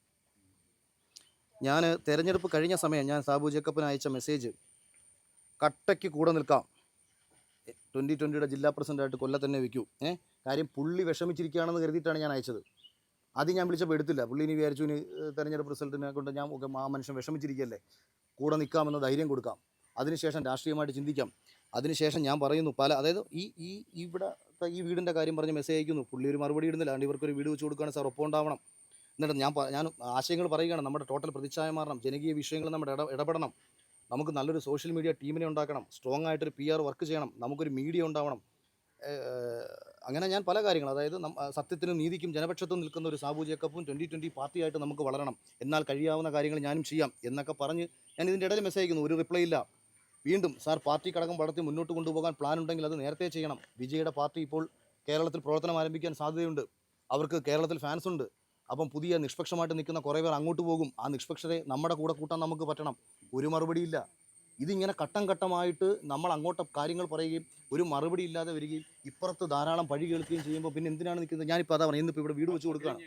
ഞാൻ തെരഞ്ഞെടുപ്പ് കഴിഞ്ഞ സമയം ഞാൻ സാബു ജേക്കബിന് അയച്ച മെസ്സേജ്, കട്ടയ്ക്ക് കൂടെ നിൽക്കാം, 2020 ജില്ലാ പ്രസിഡൻ്റായിട്ട് കൊല്ലത്തന്നെ വയ്ക്കൂ. കാര്യം പുള്ളി വിഷമിച്ചിരിക്കുകയാണെന്ന് കരുതിയിട്ടാണ് ഞാൻ അയച്ചത്. ആദ്യം ഞാൻ വിളിച്ചപ്പോൾ എടുത്തില്ല. പുള്ളി ഇനി വിചാരിച്ചു ഇനി തെരഞ്ഞെടുപ്പ് റിസൾട്ടിനെ കൊണ്ട് ഞാൻ ആ മനുഷ്യൻ വിഷമിച്ചിരിക്കുകയല്ലേ, കൂടെ നിൽക്കാമെന്ന് ധൈര്യം കൊടുക്കാം, അതിനുശേഷം രാഷ്ട്രീയമായിട്ട് ചിന്തിക്കാം. അതിനുശേഷം ഞാൻ പറയുന്നു അതായത് ഇവിടെ ഈ വീടിൻ്റെ കാര്യം പറഞ്ഞ് മെസ്സേജ് അയക്കുന്നു. പുള്ളി ഒരു മറുപടി ഇടുന്നില്ല. അതുകൊണ്ട് ഇവർക്കൊരു വീട് വെച്ച് കൊടുക്കുകയാണ് സാർ, ഒപ്പം ഉണ്ടാവണം. എന്നിട്ട് ഞാൻ ആശയങ്ങൾ പറയുകയാണ്. നമ്മുടെ ടോട്ടൽ പ്രതിച്ഛായ മാറണം, ജനകീയ വിഷയങ്ങൾ നമ്മുടെ ഇടപെടണം, നമുക്ക് നല്ലൊരു സോഷ്യൽ മീഡിയ ടീമിനെ ഉണ്ടാക്കണം, സ്ട്രോങ് ആയിട്ടൊരു PR വർക്ക് ചെയ്യണം, നമുക്കൊരു മീഡിയ ഉണ്ടാവണം. അങ്ങനെ ഞാൻ പല കാര്യങ്ങൾ, അതായത് സത്യത്തിനും നീതിക്കും ജനപക്ഷത്തും നിൽക്കുന്ന ഒരു സാബു ജേക്കബും 2020 പാർട്ടിയായിട്ട് നമുക്ക് വളരണം, എന്നാൽ കഴിയാവുന്ന കാര്യങ്ങൾ ഞാനും ചെയ്യാം എന്നൊക്കെ പറഞ്ഞ് ഞാൻ ഇതിൻ്റെ ഇടയിൽ മെസ്സേജ് അയക്കുന്നു. ഒരു റിപ്ലൈ ഇല്ല. വീണ്ടും സാർ, പാർട്ടി ഘടകം വളർത്തി മുന്നോട്ട് കൊണ്ടുപോകാൻ പ്ലാൻ ഉണ്ടെങ്കിൽ അത് നേരത്തെ ചെയ്യണം. വിജയുടെ പാർട്ടി ഇപ്പോൾ കേരളത്തിൽ പ്രവർത്തനം ആരംഭിക്കാൻ സാധ്യതയുണ്ട്. അവർക്ക് കേരളത്തിൽ ഫാൻസ് ഉണ്ട്. അപ്പം പുതിയ നിഷ്പക്ഷമായിട്ട് നിൽക്കുന്ന കുറേ പേർ അങ്ങോട്ട് പോകും. ആ നിഷ്പക്ഷരെ നമ്മുടെ കൂടെ കൂട്ടാൻ നമുക്ക് പറ്റണം. ഒരു മറുപടിയില്ല. ഇതിങ്ങനെ ഘട്ടം ഘട്ടമായിട്ട് നമ്മൾ അങ്ങോട്ട് കാര്യങ്ങൾ പറയുകയും ഒരു മറുപടി ഇല്ലാതെ വരികയും ഇപ്പുറത്ത് ധാരാളം പഴി കേൾക്കുകയും ചെയ്യുമ്പോൾ പിന്നെ എന്തിനാണ് നിൽക്കുന്നത്? ഞാനിപ്പോൾ അതാ പറയുന്നത്, ഇന്നിപ്പോൾ ഇവിടെ വീട് വെച്ച് കൊടുക്കുകയാണ്.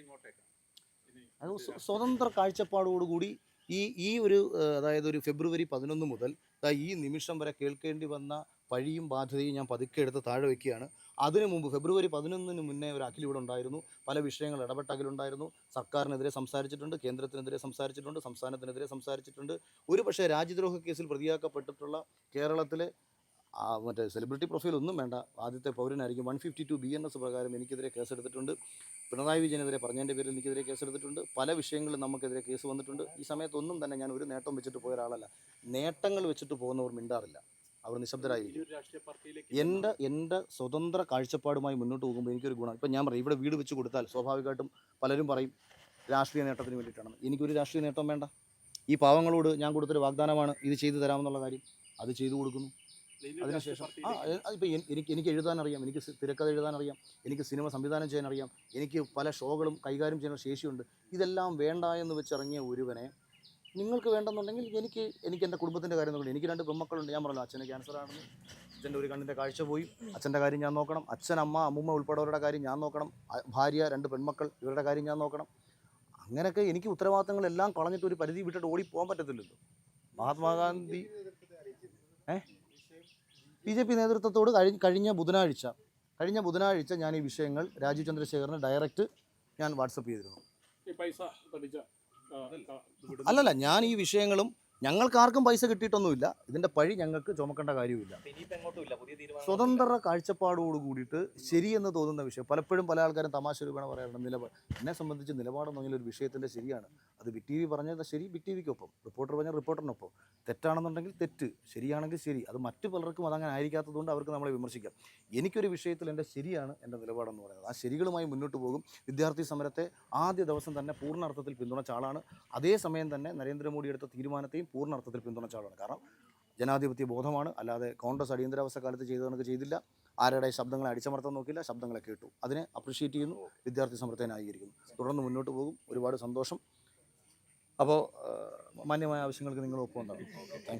അത് സ്വതന്ത്ര കാഴ്ചപ്പാടോടുകൂടി ഈ ഒരു അതായത് ഒരു ഫെബ്രുവരി 11 മുതൽ ഈ നിമിഷം വരെ കേൾക്കേണ്ടി വന്ന പഴിയും ബാധ്യതയും ഞാൻ പതുക്കെ എടുത്ത് താഴെ വയ്ക്കുകയാണ്. അതിനു മുമ്പ് ഫെബ്രുവരി 11 മുന്നേ ഒരു അഖിൽ ഇവിടെ ഉണ്ടായിരുന്നു. പല വിഷയങ്ങൾ ഇടപെട്ട അഖിലുണ്ടായിരുന്നു. സർക്കാരിനെതിരെ സംസാരിച്ചിട്ടുണ്ട്, കേന്ദ്രത്തിനെതിരെ സംസാരിച്ചിട്ടുണ്ട്, സംസ്ഥാനത്തിനെതിരെ സംസാരിച്ചിട്ടുണ്ട്. ഒരു പക്ഷേ രാജ്യദ്രോഹ കേസിൽ പ്രതിയാക്കപ്പെട്ടിട്ടുള്ള കേരളത്തിലെ മറ്റേ സെലിബ്രിറ്റി പ്രൊഫൈൽ ഒന്നും വേണ്ട, ആദ്യത്തെ പൗരനായിരിക്കും. 152 BNS പ്രകാരം എനിക്കെതിരെ കേസെടുത്തിട്ടുണ്ട്. പിണറായി വിജയനെതിരെ പറഞ്ഞതിൻ്റെ പേരിൽ എനിക്കെതിരെ കേസെടുത്തിട്ടുണ്ട്. പല വിഷയങ്ങളിൽ നമുക്കെതിരെ കേസ് വന്നിട്ടുണ്ട്. ഈ സമയത്തൊന്നും തന്നെ ഞാൻ ഒരു നേട്ടം വെച്ചിട്ട് പോയ ഒരാളല്ല. നേട്ടങ്ങൾ വെച്ചിട്ട് പോകുന്നവർ മിണ്ടാറില്ല, അവർ നിശബ്ദരായിരിക്കും. എൻ്റെ സ്വതന്ത്ര കാഴ്ചപ്പാടുമായി മുന്നോട്ട് പോകുമ്പോൾ എനിക്കൊരു ഗുണം. ഇപ്പം ഞാൻ പറയും, ഇവിടെ വീട് വെച്ച് കൊടുത്താൽ സ്വാഭാവികമായിട്ടും പലരും പറയും രാഷ്ട്രീയ നേട്ടത്തിന് വേണ്ടിയിട്ടാണ്. എനിക്കൊരു രാഷ്ട്രീയ നേട്ടം വേണ്ട. ഈ പാവങ്ങളോട് ഞാൻ കൊടുത്തൊരു വാഗ്ദാനമാണ് ഇത് ചെയ്തു തരാമെന്നുള്ള കാര്യം, അത് ചെയ്തു കൊടുക്കുന്നു. അതിനുശേഷം അതിപ്പോൾ എനിക്ക് എഴുതാനറിയാം, എനിക്ക് തിരക്കഥ എഴുതാനറിയാം, എനിക്ക് സിനിമ സംവിധാനം ചെയ്യാനറിയാം, എനിക്ക് പല ഷോകളും കൈകാര്യം ചെയ്യുന്ന ശേഷിയുണ്ട്. ഇതെല്ലാം വേണ്ട എന്ന് വെച്ചിറങ്ങിയ ഒരുവനെ നിങ്ങൾക്ക് വേണ്ടെന്നുണ്ടെങ്കിൽ എനിക്ക് എൻ്റെ കുടുംബത്തിൻ്റെ കാര്യം നോക്കണം. എനിക്ക് 2 പെൺമക്കളുണ്ട്. ഞാൻ പറഞ്ഞല്ലോ, അച്ഛന് ക്യാൻസറാണെന്ന്. അച്ഛൻ്റെ ഒരു കണ്ണിൻ്റെ കാഴ്ച പോയി. അച്ഛൻ്റെ കാര്യം ഞാൻ നോക്കണം. അച്ഛൻ, അമ്മ, അമ്മൂമ്മ ഉൾപ്പെടെവരുടെ കാര്യം ഞാൻ നോക്കണം. ഭാര്യ, 2 പെൺമക്കൾ, ഇവരുടെ കാര്യം ഞാൻ നോക്കണം. അങ്ങനെയൊക്കെ എനിക്ക് ഉത്തരവാദിത്തങ്ങളെല്ലാം കളഞ്ഞിട്ട് ഒരു പരിധി വിട്ടിട്ട് ഓടിപ്പോകാൻ പറ്റത്തില്ലല്ലോ. മഹാത്മാഗാന്ധി BJP നേതൃത്വത്തോട് കഴിഞ്ഞ ബുധനാഴ്ച ഞാൻ ഈ വിഷയങ്ങൾ രാജീവ് ചന്ദ്രശേഖറിന് ഡയറക്റ്റ് ഞാൻ വാട്സപ്പ് ചെയ്തിരുന്നു. അല്ലല്ല, ഞാൻ ഈ വിഷയങ്ങളും ഞങ്ങൾക്കാർക്കും പൈസ കിട്ടിയിട്ടൊന്നുമില്ല. ഇതിൻ്റെ പഴി ഞങ്ങൾക്ക് ചുമക്കേണ്ട കാര്യമില്ല. സ്വതന്ത്ര കാഴ്ചപ്പാടോട് കൂടിയിട്ട് ശരിയെന്ന് തോന്നുന്ന വിഷയം പലപ്പോഴും പല ആൾക്കാരും തമാശ രൂപേണ പറയാറുണ്ട്. എന്നെ സംബന്ധിച്ച് നിലപാടെന്ന് ഒരു വിഷയത്തിൻ്റെ ശരിയാണ്. അത് ബിഗ് TV പറഞ്ഞത് ശരി, ബിഗ് TVക്കൊപ്പം, റിപ്പോർട്ടർ പറഞ്ഞാൽ റിപ്പോർട്ടറിനൊപ്പം. തെറ്റാണെന്നുണ്ടെങ്കിൽ തെറ്റ്, ശരിയാണെങ്കിൽ ശരി. അത് മറ്റു പലർക്കും അതങ്ങനെ ആയിരിക്കാത്തതുകൊണ്ട് അവർക്ക് നമ്മളെ വിമർശിക്കാം. എനിക്കൊരു വിഷയത്തിൽ എൻ്റെ ശരിയാണ് എൻ്റെ നിലപാടെന്ന് പറയുന്നത്. ആ ശരികളുമായി മുന്നോട്ട് പോകും. വിദ്യാർത്ഥി സമരത്തെ ആദ്യ ദിവസം തന്നെ പൂർണ്ണ അർത്ഥത്തിൽ പിന്തുണച്ച ആളാണ്. അതേസമയം തന്നെ നരേന്ദ്രമോദി എടുത്ത തീരുമാനത്തെയും പൂർണ്ണ അർത്ഥത്തിൽ പിന്തുണച്ച ആളാണ്. കാരണം ജനാധിപത്യ ബോധമാണ്, അല്ലാതെ കോൺഗ്രസ് അടിയന്തരാവസ്ഥ കാലത്ത് ചെയ്തത് കണക്ക് ചെയ്തില്ല. ആരുടെ ശബ്ദങ്ങളെ അടിച്ചമർത്താൻ നോക്കില്ല, ശബ്ദങ്ങളെ കേട്ടു. അതിനെ അപ്രിഷ്യേറ്റ് ചെയ്യുന്നു, വിദ്യാർത്ഥി സമരത്തെ ന്യായീകരിക്കുന്നു. തുടർന്ന് മുന്നോട്ട് പോകും. ഒരുപാട് സന്തോഷം. അപ്പോൾ മാന്യമായ ആവശ്യങ്ങൾക്ക് നിങ്ങൾ ഒപ്പം ഉണ്ടാകും. Thank you.